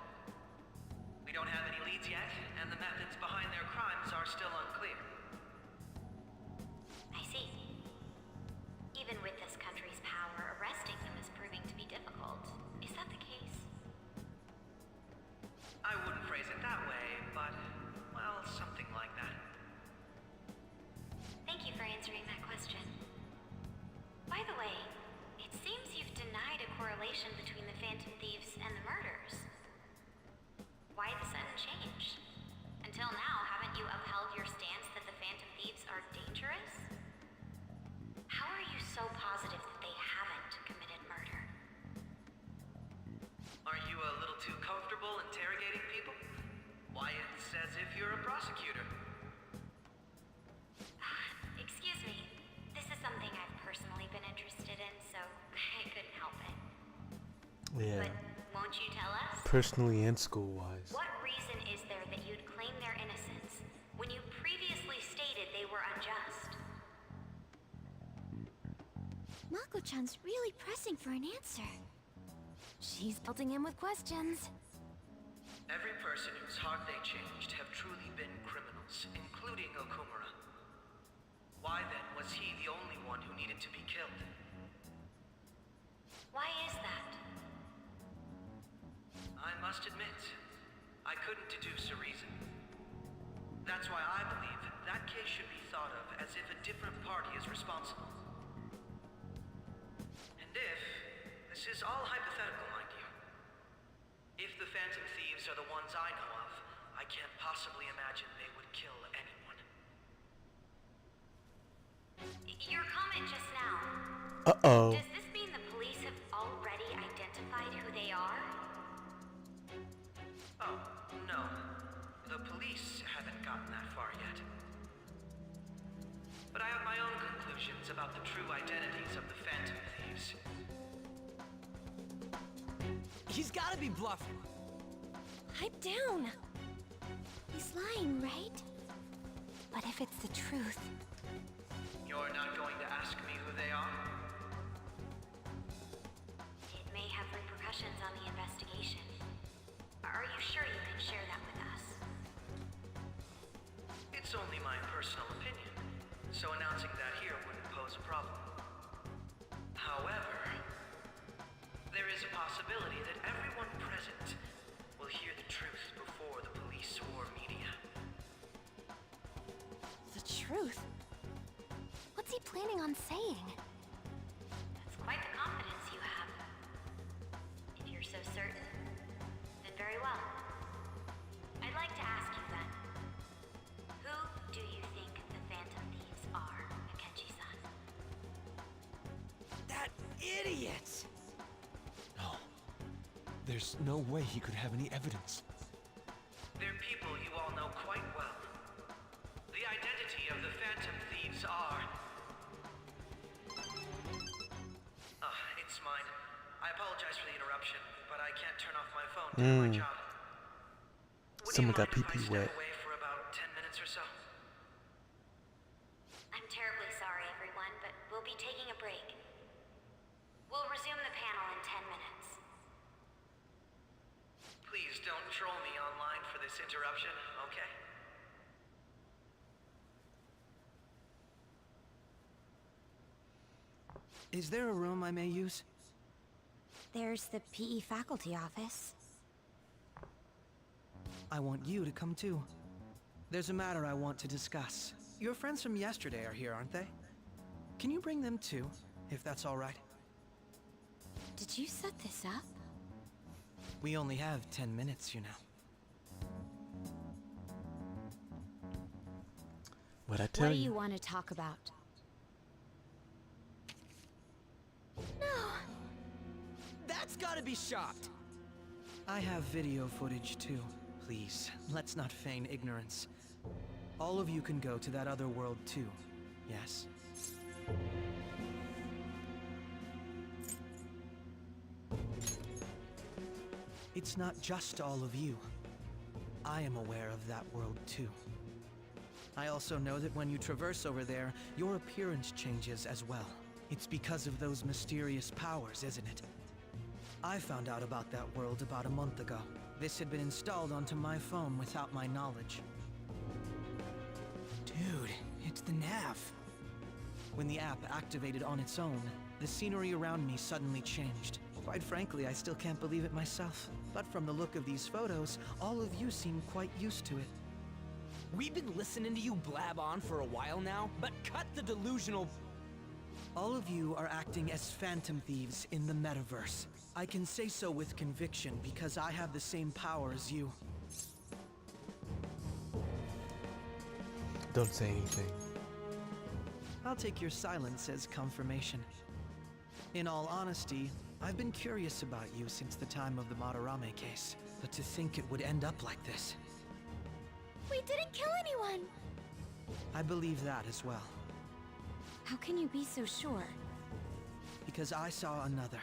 We don't have any leads yet, and the methods behind their crimes are still unclear. I see. Even with this country's power, arresting them is proving to be difficult. Is that the case? I wouldn't phrase it that way, but, well, something like that. Thank you for answering that question. By the way, it seems you've denied a correlation between the Phantom Thieves and the murders. Why the sudden change? Until prosecutor. Excuse me. This is something I've personally been interested in, so I couldn't help it. Yeah. But won't you tell us? Personally and school-wise. What reason is there that you'd claim their innocence when you previously stated they were unjust? Mako-chan's really pressing for an answer. She's pelting him with questions. Every person whose heart they changed have truly been criminals, including Okumura. Why then was he the only one who needed to be killed? Why is that? I must admit, I couldn't deduce a reason. That's why I believe that case should be thought of as if a different party is responsible. And if, this is all hypothetical, mind you, if the Phantom Thieves are the ones I know of, I can't possibly imagine they would kill anyone. Your comment just now. Uh-oh. Does this mean the police have already identified who they are? Oh, no. The police haven't gotten that far yet. But I have my own conclusions about the true identities of the Phantom Thieves. He's gotta be bluffing. Pipe down. He's lying, right? But if it's the truth... You're not going to ask me who they are? It may have repercussions on the investigation. Are you sure you can share that with us? It's only my personal opinion, so announcing that here wouldn't pose a problem. However, there is a possibility that everyone present will hear the truth before the police or media. The truth? What's he planning on saying? That's quite the confidence you have. If you're so certain, then very well. I'd like to ask you then, who do you think the Phantom Thieves are, Akechi-san? That idiot! No. There's no way he could have any evidence. They're people you all know quite well. The identity of the Phantom Thieves are... it's mine. I apologize for the interruption, but I can't turn off my phone to do my job. Someone got Would you mind pee-pee if I wet. step away for about 10 minutes or so? I'm terribly sorry, everyone, but we'll be taking a break. We'll resume the panel in 10 minutes. Please don't troll me online for this interruption, okay? Is there a room I may use? There's the PE faculty office. I want you to come too. There's a matter I want to discuss. Your friends from yesterday are here, aren't they? Can you bring them too, if that's all right? Did you set this up? We only have 10 minutes, you know. What'd I tell What do you? you want to talk about? That's gotta be shot! I have video footage too. Please, let's not feign ignorance. All of you can go to that other world too, yes? It's not just all of you. I am aware of that world too. I also know that when you traverse over there, your appearance changes as well. It's because of those mysterious powers, isn't it? I found out about that world about a month ago. This had been installed onto my phone without my knowledge. Dude, it's the nav. When the app activated on its own, the scenery around me suddenly changed. Quite frankly, I still can't believe it myself. But from the look of these photos, all of you seem quite used to it. We've been listening to you blab on for a while now, but cut the delusional... All of you are acting as Phantom Thieves in the metaverse. I can say so with conviction because I have the same power as you. Don't say anything. I'll take your silence as confirmation. In all honesty, I've been curious about you since the time of the Madarame case, but to think it would end up like this. We didn't kill anyone! I believe that as well. How can you be so sure? Because I saw another.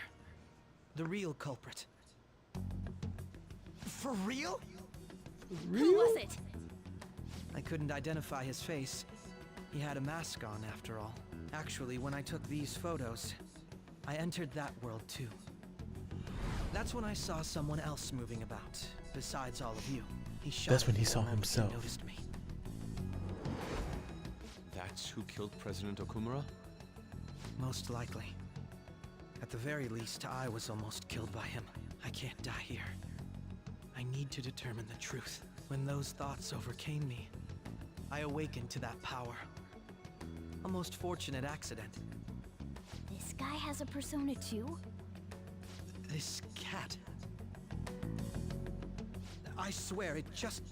The real culprit. For real? Who was it? I couldn't identify his face. He had a mask on, after all. Actually, when I took these photos, I entered that world too. That's when I saw someone else moving about, besides all of you. He shot. That's when he saw himself. He noticed me. That's who killed President Okumura? Most likely. At the very least, I was almost killed by him. I can't die here. I need to determine the truth. When those thoughts overcame me, I awakened to that power. A most fortunate accident. This guy has a persona too? This cat. I swear, it just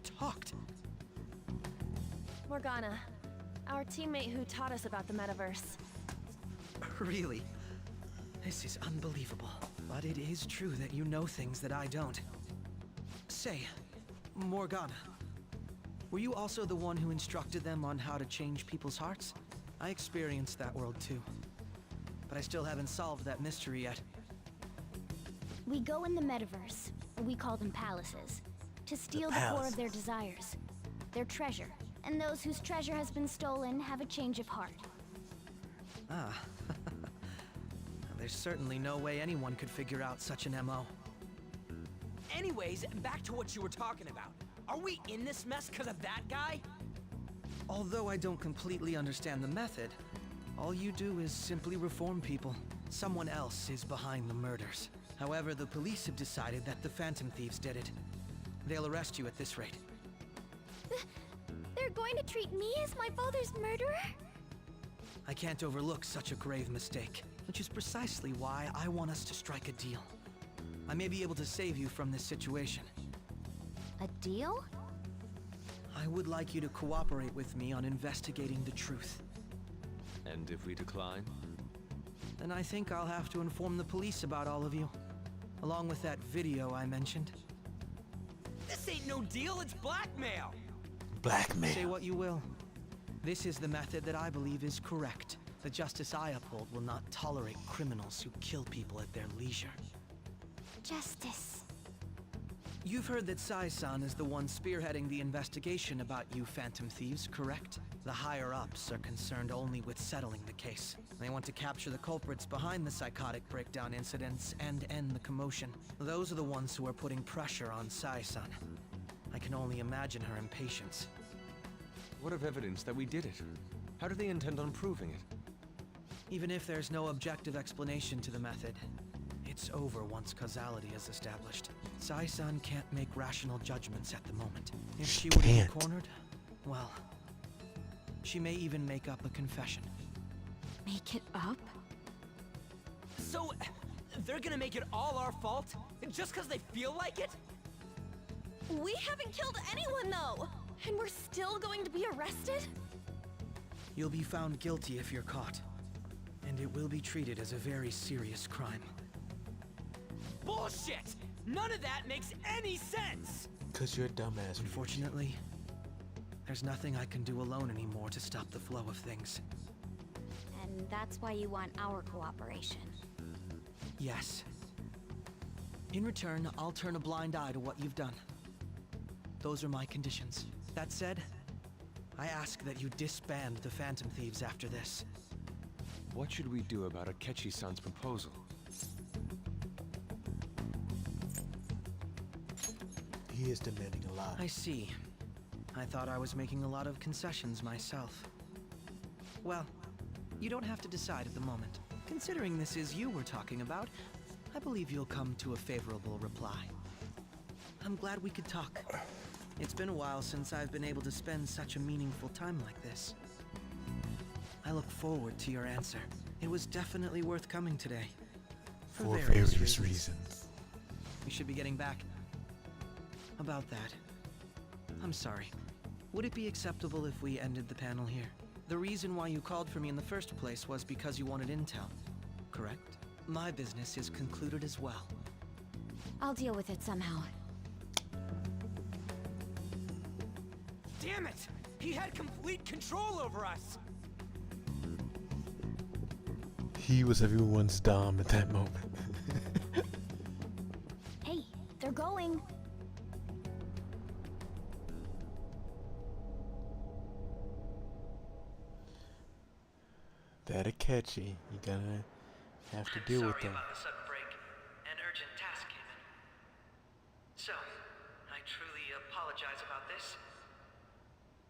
talked. Morgana, our teammate who taught us about the metaverse. Really? This is unbelievable. But it is true that you know things that I don't. Say, Morgana, were you also the one who instructed them on how to change people's hearts? I experienced that world too. But I still haven't solved that mystery yet. We go in the metaverse, we call them palaces, to steal the core of their desires, their treasure. And those whose treasure has been stolen have a change of heart. Ah. There's certainly no way anyone could figure out such an MO. Anyways, back to what you were talking about. Are we in this mess because of that guy? Although I don't completely understand the method, all you do is simply reform people. Someone else is behind the murders. However, the police have decided that the Phantom Thieves did it. They'll arrest you at this rate. They're going to treat me as my father's murderer? I can't overlook such a grave mistake, which is precisely why I want us to strike a deal. I may be able to save you from this situation. A deal? I would like you to cooperate with me on investigating the truth. And if we decline? Then I think I'll have to inform the police about all of you. Along with that video I mentioned. This ain't no deal, it's blackmail! Blackmail. Say what you will. This is the method that I believe is correct. The justice I uphold will not tolerate criminals who kill people at their leisure. Justice. You've heard that Sai-san is the one spearheading the investigation about you Phantom Thieves, correct? The higher-ups are concerned only with settling the case. They want to capture the culprits behind the psychotic breakdown incidents and end the commotion. Those are the ones who are putting pressure on Sai-san. I can only imagine her impatience. What of evidence that we did it? How do they intend on proving it? Even if there's no objective explanation to the method, it's over once causality is established. Sai-san can't make rational judgments at the moment. If she were to be cornered, well, she may even make up a confession. Make it up? So, they're gonna make it all our fault? Just because they feel like it? We haven't killed anyone, though! And we're still going to be arrested? You'll be found guilty if you're caught. And it will be treated as a very serious crime. Bullshit! None of that makes any sense! Cause you're a dumbass. Unfortunately, there's nothing I can do alone anymore to stop the flow of things. And that's why you want our cooperation. Yes. In return, I'll turn a blind eye to what you've done. Those are my conditions. That said, I ask that you disband the Phantom Thieves after this. What should we do about Akechi-san's proposal? He is demanding a lot. I see. I thought I was making a lot of concessions myself. Well, you don't have to decide at the moment. Considering this is you we're talking about, I believe you'll come to a favorable reply. I'm glad we could talk. It's been a while since I've been able to spend such a meaningful time like this. I look forward to your answer. It was definitely worth coming today. For various reasons. We should be getting back. About that, I'm sorry. Would it be acceptable if we ended the panel here? The reason why you called for me in the first place was because you wanted intel, correct? My business is concluded as well. I'll deal with it somehow. Damn it! He had complete control over us! He was everyone's dom at that moment. Hey, they're going. That Akechi, you gonna have to deal with Sorry that. about the sudden break. An urgent task came in. So, I truly apologize about this,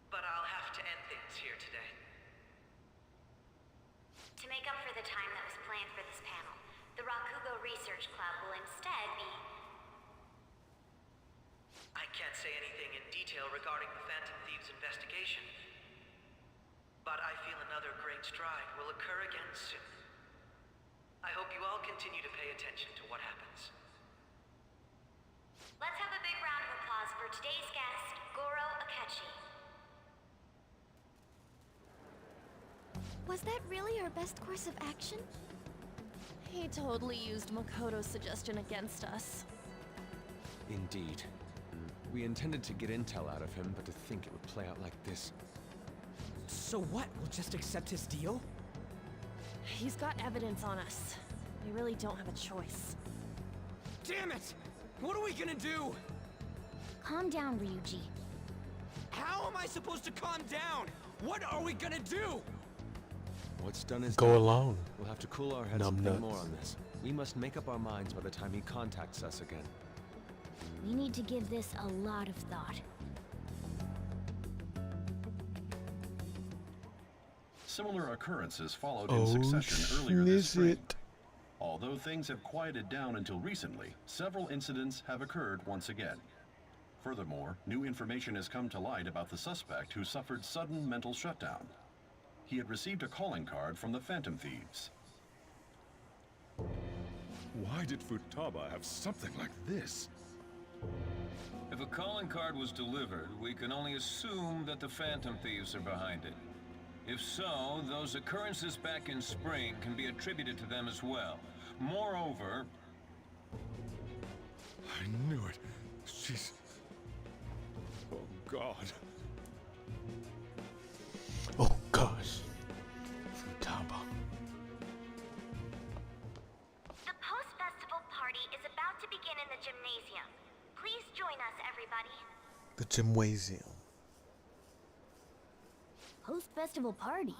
but I'll have to end things here today. To make up for the time that was planned for this panel, the Rakugo Research Club will instead be... I can't say anything in detail regarding the Phantom Thieves investigation, but I feel another great stride will occur again soon. I hope you all continue to pay attention to what happens. Let's have a big round of applause for today's guest, Goro Akechi. Was that really our best course of action? He totally used Makoto's suggestion against us. Indeed. We intended to get intel out of him, but to think it would play out like this. So what? We'll just accept his deal? He's got evidence on us. We really don't have a choice. Damn it! What are we gonna do? Calm down, Ryuji. How am I supposed to calm down? What are we gonna do? What's done is Go done. alone. We'll have to cool our heads and think more on this. We must make up our minds by the time he contacts us again. We need to give this a lot of thought. Similar occurrences followed in succession earlier this spring. Although things have quieted down until recently, several incidents have occurred once again. Furthermore, new information has come to light about the suspect who suffered sudden mental shutdown. He had received a calling card from the Phantom Thieves. Why did Futaba have something like this? If a calling card was delivered, we can only assume that the Phantom Thieves are behind it. If so, those occurrences back in spring can be attributed to them as well. Moreover... I knew it. She's... Oh, God. Oh gosh. Futaba. The post-festival party is about to begin in the gymnasium. Please join us, everybody. The Gymnasium. Post-festival party?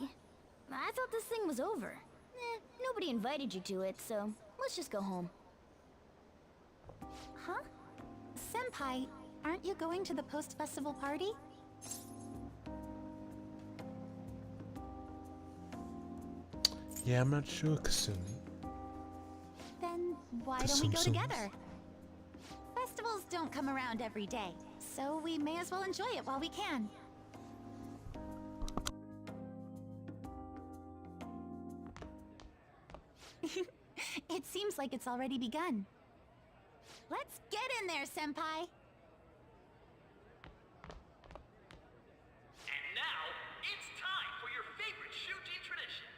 I thought this thing was over. Nobody invited you to it, so let's just go home. Huh? Senpai, aren't you going to the post-festival party? Yeah, I'm not sure, Kasumi. Then why don't we go together? Festivals don't come around every day, so we may as well enjoy it while we can. It seems like it's already begun. Let's get in there, Senpai! And now, it's time for your favorite Shuji tradition.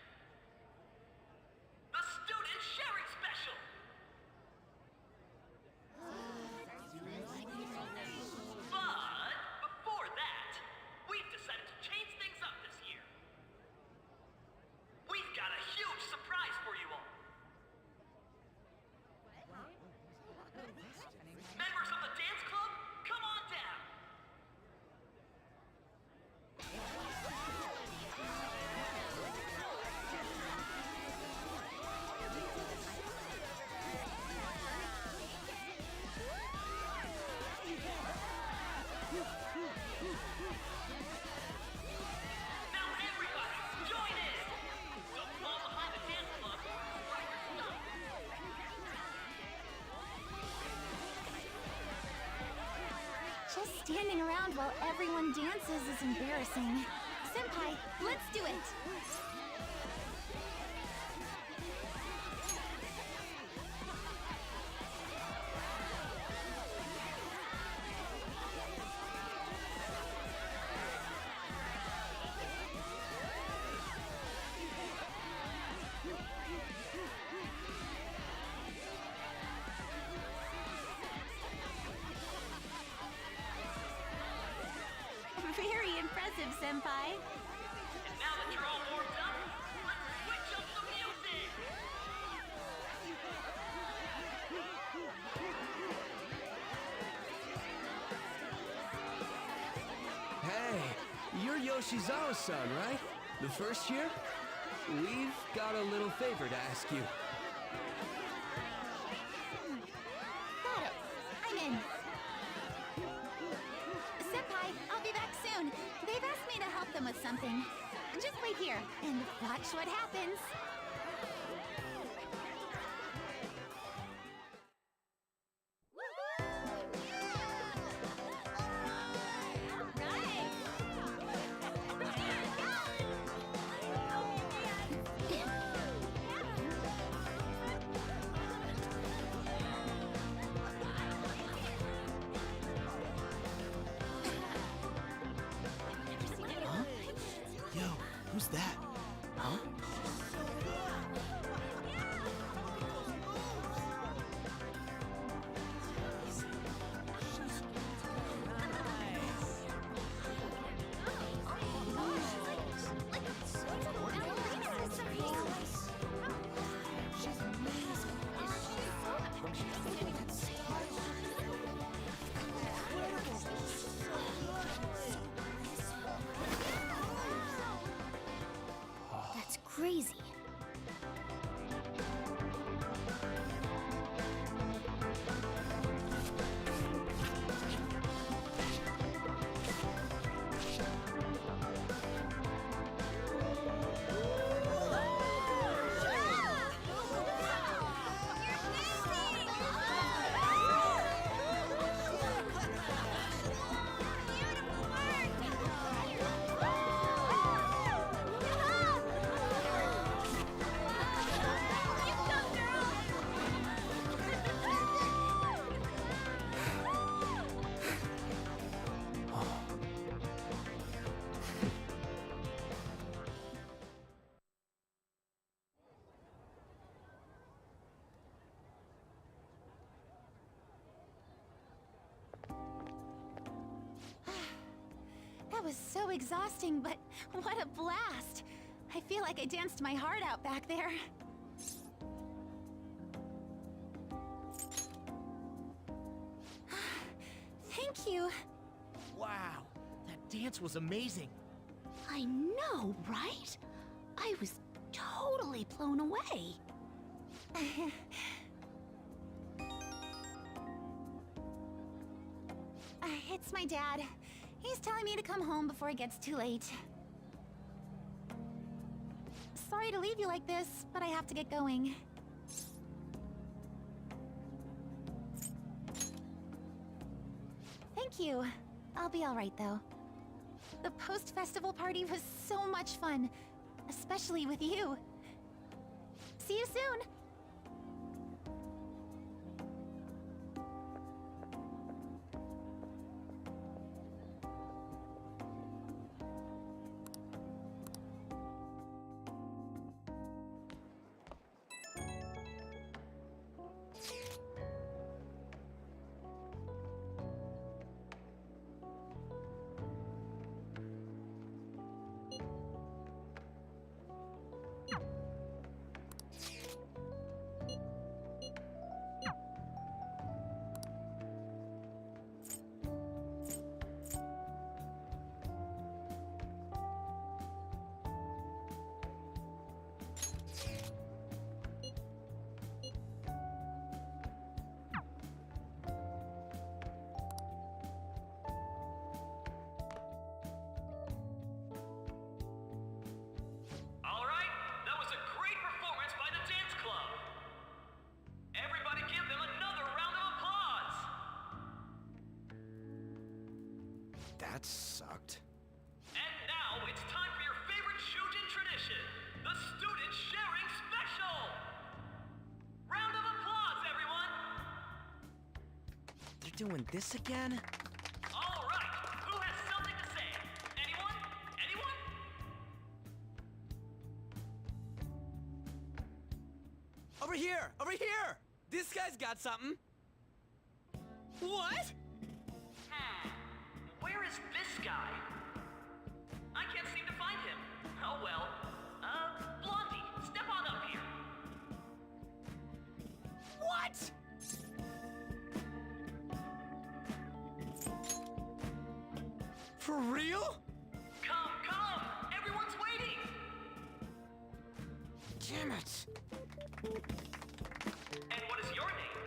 The Student Sharing Special! But, before that, we've decided to change things up this year. We've got a huge surprise for you all. Members of the dance club, come on down! Now everybody, join in! Don't fall behind the dance club. Just standing around while everyone dances is embarrassing. Senpai, let's do it! Very Very impressive, Senpai. And now that you're all warmed up, let's switch up the music! Hey, you're Yoshizawa-san, right? The first year? We've got a little favor to ask you. Got it. I'm in. Senpai, I'll be back soon. They've asked me to help them with something. Just wait here and watch what happens. Yo, who's that? Huh? That's crazy. That was so exhausting, but what a blast! I feel like I danced my heart out back there. Thank you. Wow, that dance was amazing. I know, right? I was totally blown away. It's my dad. He's telling me to come home before it gets too late. Sorry to leave you like this, but I have to get going. Thank you. I'll be all right, though. The post-festival party was so much fun, especially with you. See you soon! Alright, that was a great performance by the dance club. Everybody give them another round of applause. That sucked. And now it's time for your favorite Shujin tradition, the Student Sharing Special. Round of applause, everyone. They're doing this again? Alright, who has something to say? Anyone? Anyone? Over here! Over here! This guy's got something. What? Where is this guy? For real? Come, come! Everyone's waiting! Damn it! And what is your name?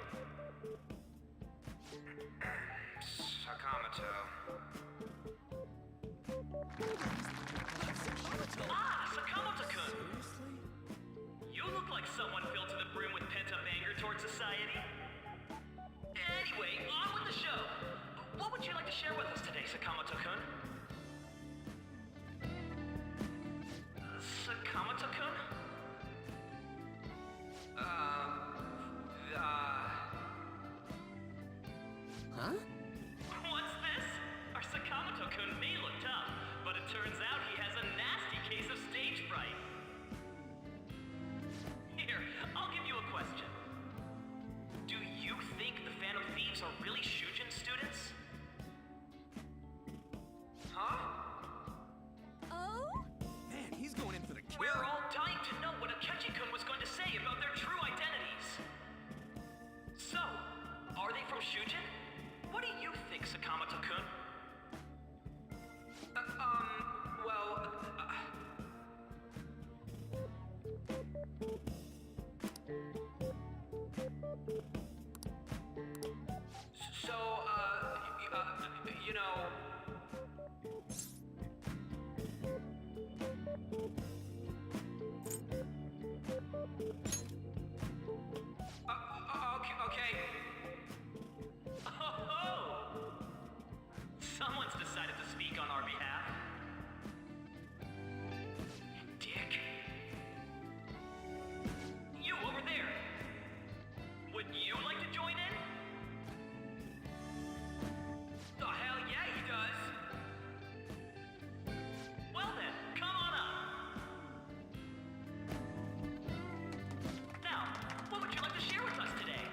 Sakamoto. Ah, Sakamoto-kun! You look like someone filled to the brim with pent-up anger towards society. Anyway, on with the show! What would you like to share with us today, Sakamoto-kun? Sakamoto-kun? Huh? What's this? Our Sakamoto-kun may look tough, but it turns out he has a nasty case of stage fright. Here, I'll give you a question. Do you think the Phantom Thieves are really Shujin students? Huh? Oh? Man, he's going in for the kill. We're all dying to know what Akechi-kun was going to say about their true identities. So, are they from Shujin? What do you think, Sakamoto-kun? Well, so, you know... Okay. Oh! Someone's decided to speak on our behalf. Dick. You over there. Would you like to join in? The hell yeah, he does. Well then, come on up. Now, what would you like to share with us today?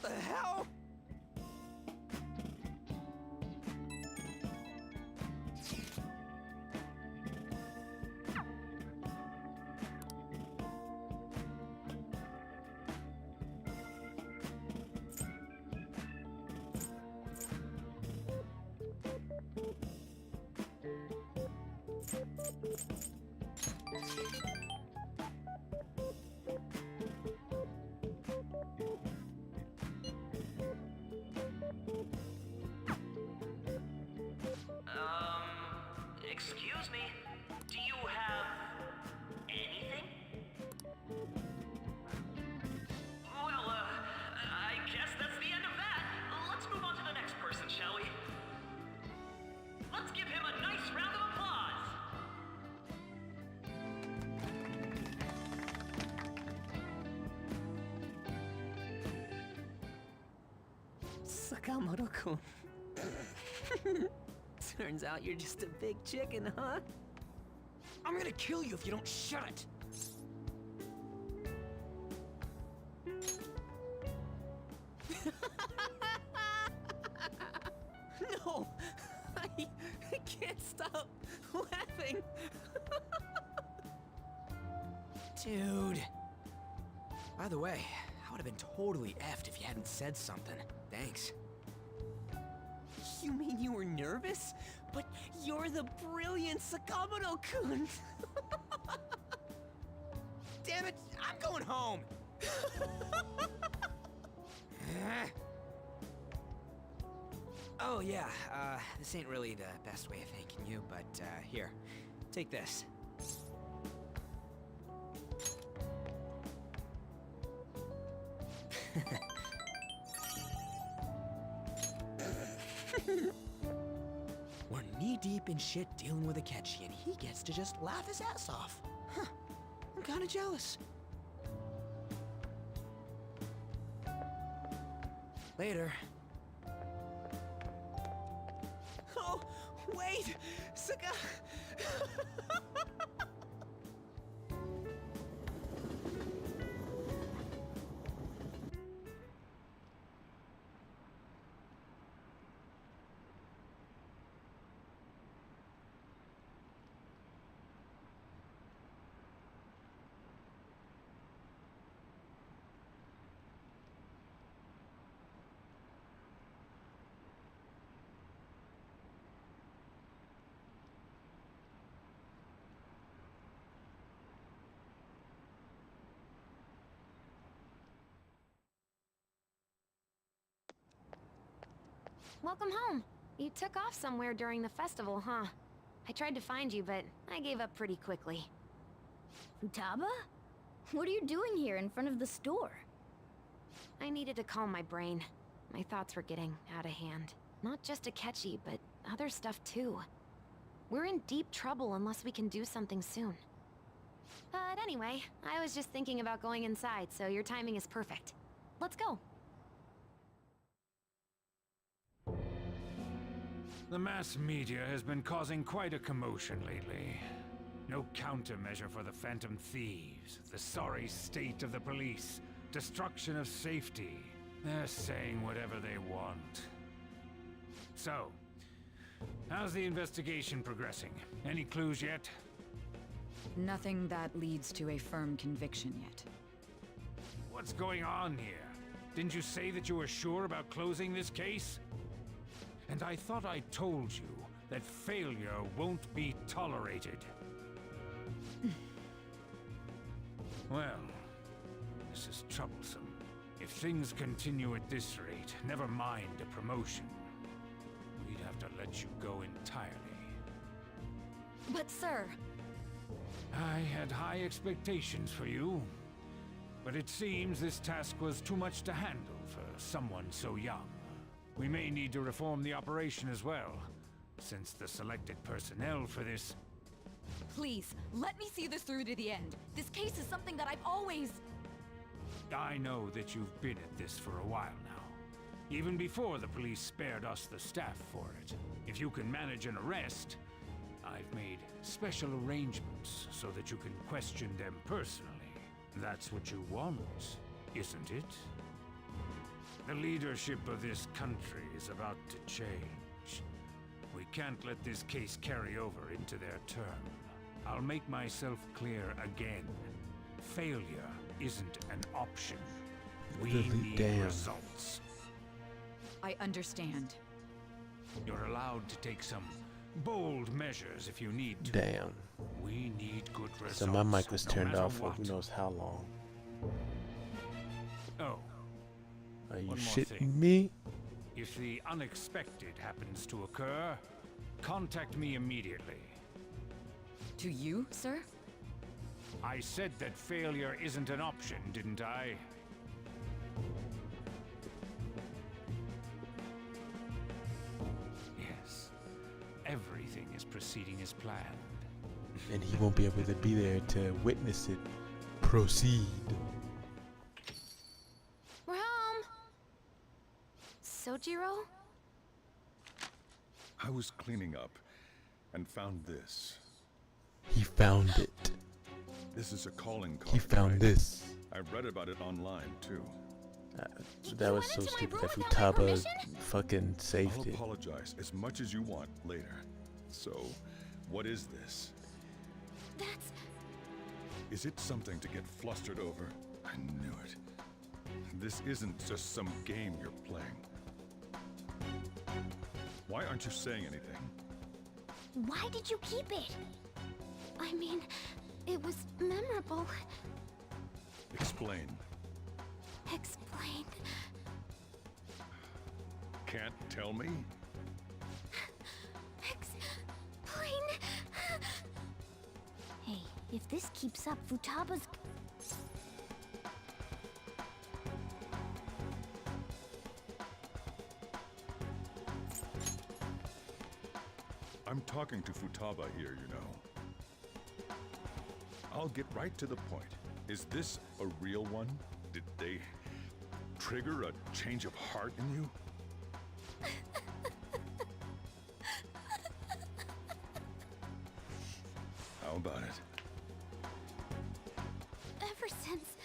The hell? Excuse me, do you have anything? Well, I guess that's the end of that. Let's move on to the next person, shall we? Let's give him a nice round of applause. Sakamoto-kun. Turns out you're just a big chicken, huh? I'm gonna kill you if you don't shut it! No! I can't stop laughing! Dude. By the way, I would have been totally effed if you hadn't said something. Thanks. You mean you were nervous? But you're the brilliant Sakamoto-kun! Damn it, I'm going home! Oh yeah, this ain't really the best way of thanking you, but here, take this. We're knee-deep in shit dealing with Akechi, and he gets to just laugh his ass off. Huh. I'm kinda jealous. Later. Oh, wait! Saka... Welcome home. You took off somewhere during the festival, huh? I tried to find you, but I gave up pretty quickly. Futaba? What are you doing here in front of the store? I needed to calm my brain. My thoughts were getting out of hand. Not just Akechi, but other stuff too. We're in deep trouble unless we can do something soon. But anyway, I was just thinking about going inside, so your timing is perfect. Let's go. The mass media has been causing quite a commotion lately. No countermeasure for the Phantom Thieves, the sorry state of the police, destruction of safety. They're saying whatever they want. So, how's the investigation progressing? Any clues yet? Nothing that leads to a firm conviction yet. What's going on here? Didn't you say that you were sure about closing this case? And I thought I told you that failure won't be tolerated. Well, this is troublesome. If things continue at this rate, never mind a promotion. We'd have to let you go entirely. But sir... I had high expectations for you. But it seems this task was too much to handle for someone so young. We may need to reform the operation as well, since the selected personnel for this... Please, let me see this through to the end. This case is something that I've always... I know that you've been at this for a while now. Even before the police spared us the staff for it. If you can manage an arrest, I've made special arrangements so that you can question them personally. That's what you want, isn't it? The leadership of this country is about to change. We can't let this case carry over into their term. I'll make myself clear again. Failure isn't an option. We need results. I understand. You're allowed to take some bold measures if you need to. Damn. We need good results. So my mic was turned off for what. who knows how long. Oh. Are you One more shitting thing. me? If the unexpected happens to occur, contact me immediately. To you, sir? I said that failure isn't an option, didn't I? Yes. Everything is proceeding as planned. And he won't be able to be there to witness it proceed. We're home. Sojiro? I was cleaning up and found this. He found it. This is a calling card. He found right? this. I read about it online too. That was so stupid that Futaba fucking saved I'll it. apologize as much as you want later. So, what is this? That's... Is it something to get flustered over? I knew it. This isn't just some game you're playing. Why aren't you saying anything? Why did you keep it? I mean, it was memorable. Explain. Explain. Can't tell me? Explain. Hey, if this keeps up, Futaba's... I'm talking to Futaba here, you know. I'll get right to the point. Is this a real one? Did they trigger a change of heart in you? How about it? Ever since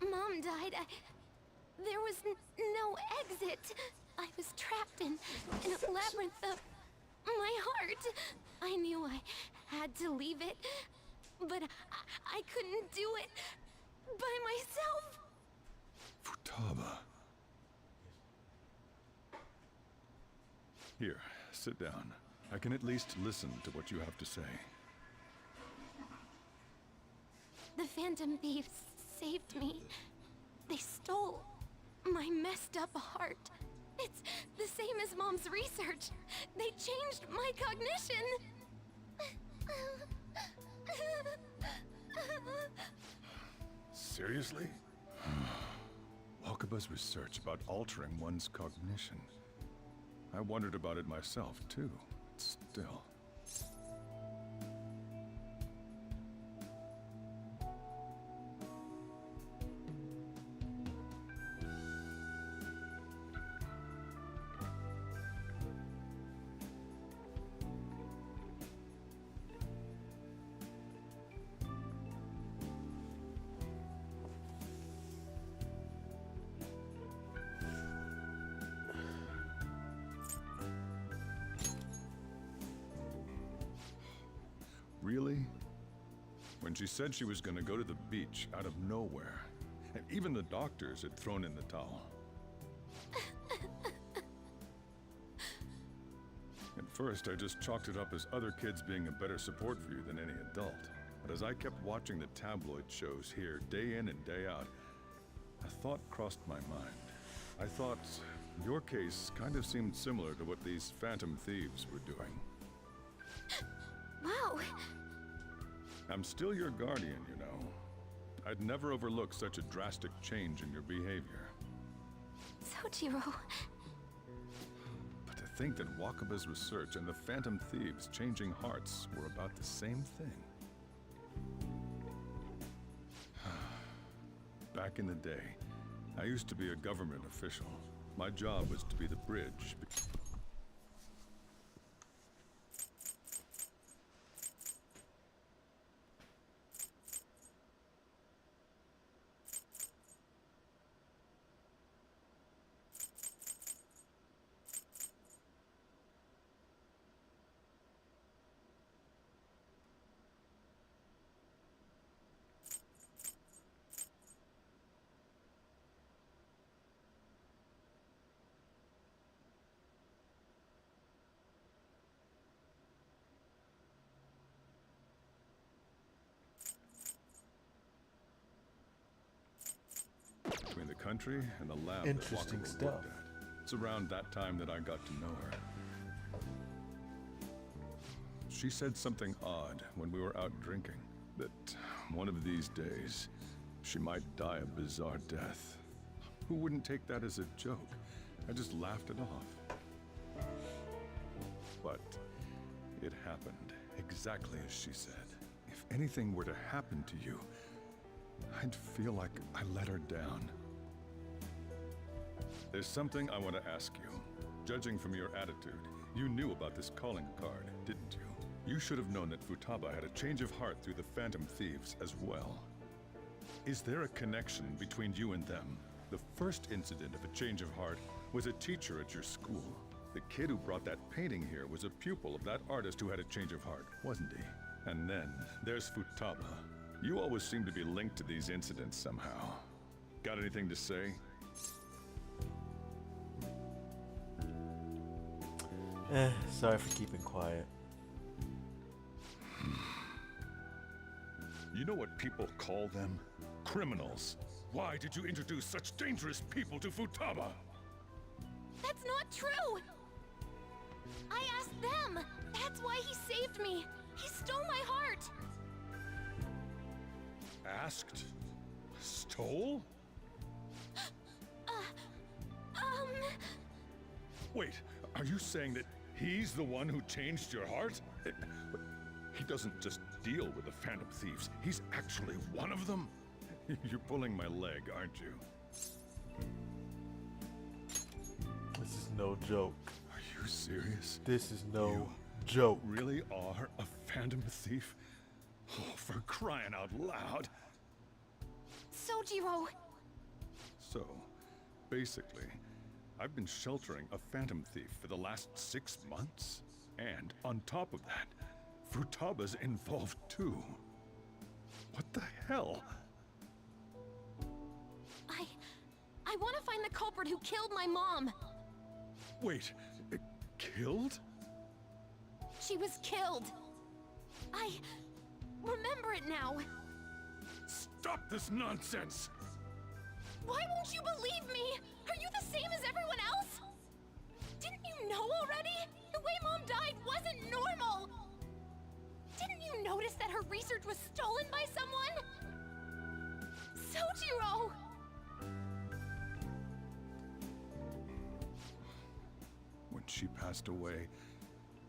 Mom died, there was no exit. I was trapped in a labyrinth of my heart. I knew I had to leave it, but I couldn't do it by myself. Futaba. Here, sit down. I can at least listen to what you have to say. The Phantom Thieves saved me. They stole my messed up heart. It's the same as Mom's research. They changed my cognition. Seriously? Wakaba's research about altering one's cognition. I wondered about it myself, too. Still. Really? When she said she was going to go to the beach out of nowhere, and even the doctors had thrown in the towel. At first, I just chalked it up as other kids being a better support for you than any adult. But as I kept watching the tabloid shows here, day in and day out, a thought crossed my mind. I thought your case kind of seemed similar to what these phantom thieves were doing. Wow. I'm still your guardian, you know. I'd never overlook such a drastic change in your behavior. Sojiro. But to think that Wakaba's research and the Phantom Thieves' changing hearts were about the same thing. Back in the day, I used to be a government official. My job was to be the bridge. Between the country and the lab Interesting that Wakaba stuff. worked at. It's around that time that I got to know her. She said something odd when we were out drinking, that one of these days, she might die a bizarre death. Who wouldn't take that as a joke? I just laughed it off. But it happened exactly as she said. If anything were to happen to you, I'd feel like I let her down. There's something I want to ask you. Judging from your attitude, you knew about this calling card, didn't you? You should have known that Futaba had a change of heart through the Phantom Thieves as well. Is there a connection between you and them? The first incident of a change of heart was a teacher at your school. The kid who brought that painting here was a pupil of that artist who had a change of heart, wasn't he? And then there's Futaba. You always seem to be linked to these incidents somehow. Got anything to say? Sorry for keeping quiet. You know what people call them? Criminals. Why did you introduce such dangerous people to Futaba? That's not true! I asked them! That's why he saved me! He stole my heart! Asked? Stole? Wait, are you saying that he's the one who changed your heart? He doesn't just deal with the Phantom Thieves, he's actually one of them? You're pulling my leg, aren't you? This is no joke. Are you serious? This is no joke. Really are a Phantom Thief? Oh, for crying out loud. Sojiro! So, basically, I've been sheltering a Phantom Thief for the last 6 months. And on top of that, Futaba's involved too. What the hell? I want to find the culprit who killed my mom! Wait, killed? She was killed! I remember it now! Stop this nonsense! Why won't you believe me? Are you the same as everyone else? she passed away,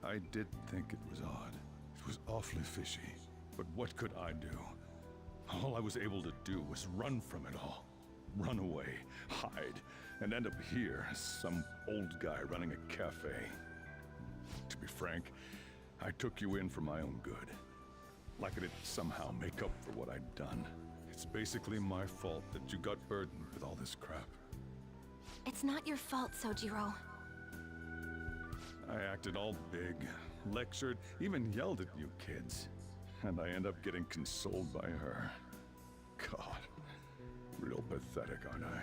I did think it was odd. It was awfully fishy. But what could I do? All I was able to do was run from it all. Run away, hide, and end up here as some old guy running a cafe. To be frank, I took you in for my own good. Like I didn't somehow make up for what I'd done. It's basically my fault that you got burdened with all this crap. It's not your fault, Sojiro. I acted all big, lectured, even yelled at you kids. And I end up getting consoled by her. God, real pathetic, aren't I?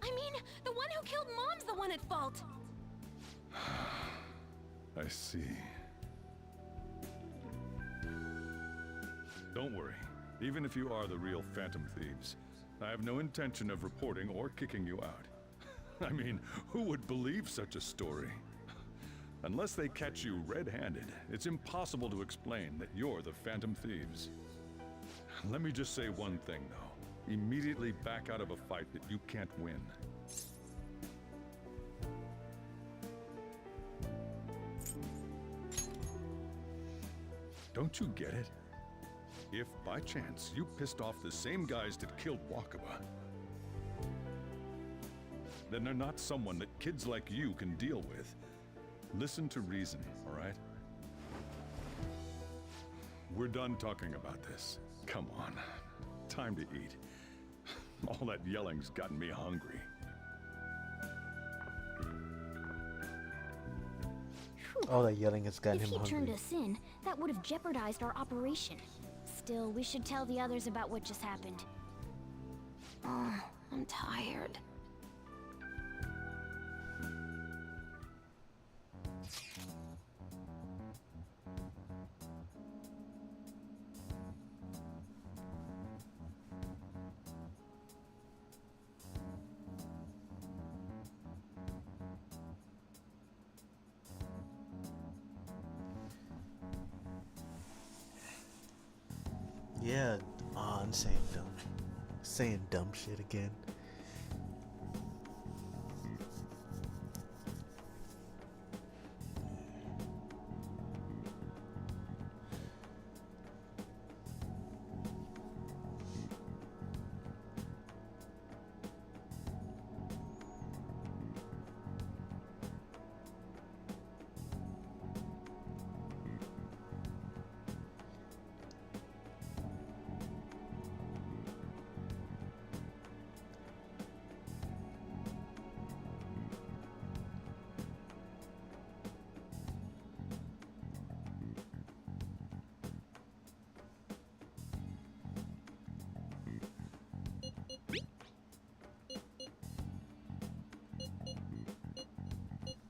I mean, the one who killed Mom's the one at fault. I see. Don't worry. Even if you are the real Phantom Thieves, I have no intention of reporting or kicking you out. I mean, who would believe such a story? Unless they catch you red-handed, it's impossible to explain that you're the Phantom Thieves. Let me just say one thing, though. Immediately back out of a fight that you can't win. Don't you get it? If, by chance, you pissed off the same guys that killed Wakaba, then they're not someone that kids like you can deal with. Listen to reason, all right? We're done talking about this. Come on. Time to eat. All that yelling's gotten me hungry. All that yelling has gotten him If he hungry. turned us in, that would have jeopardized our operation. Still, we should tell the others about what just happened. Oh, I'm tired. Yeah, I'm saying dumb shit again.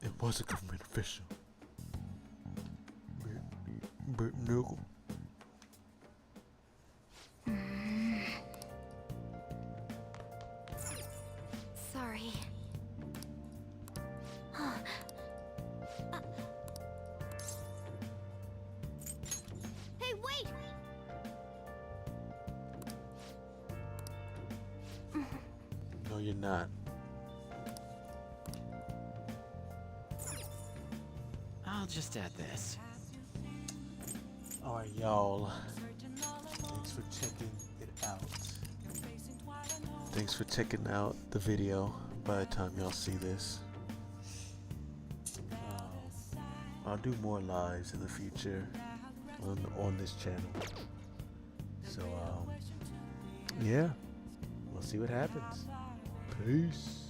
It was a government official. Bert Nugel. Sorry. Hey, wait! No, you're not. I'll just add this. Alright, y'all. Thanks for checking it out. Thanks for checking out the video by the time y'all see this. I'll do more lives in the future on this channel. So, yeah. We'll see what happens. Peace.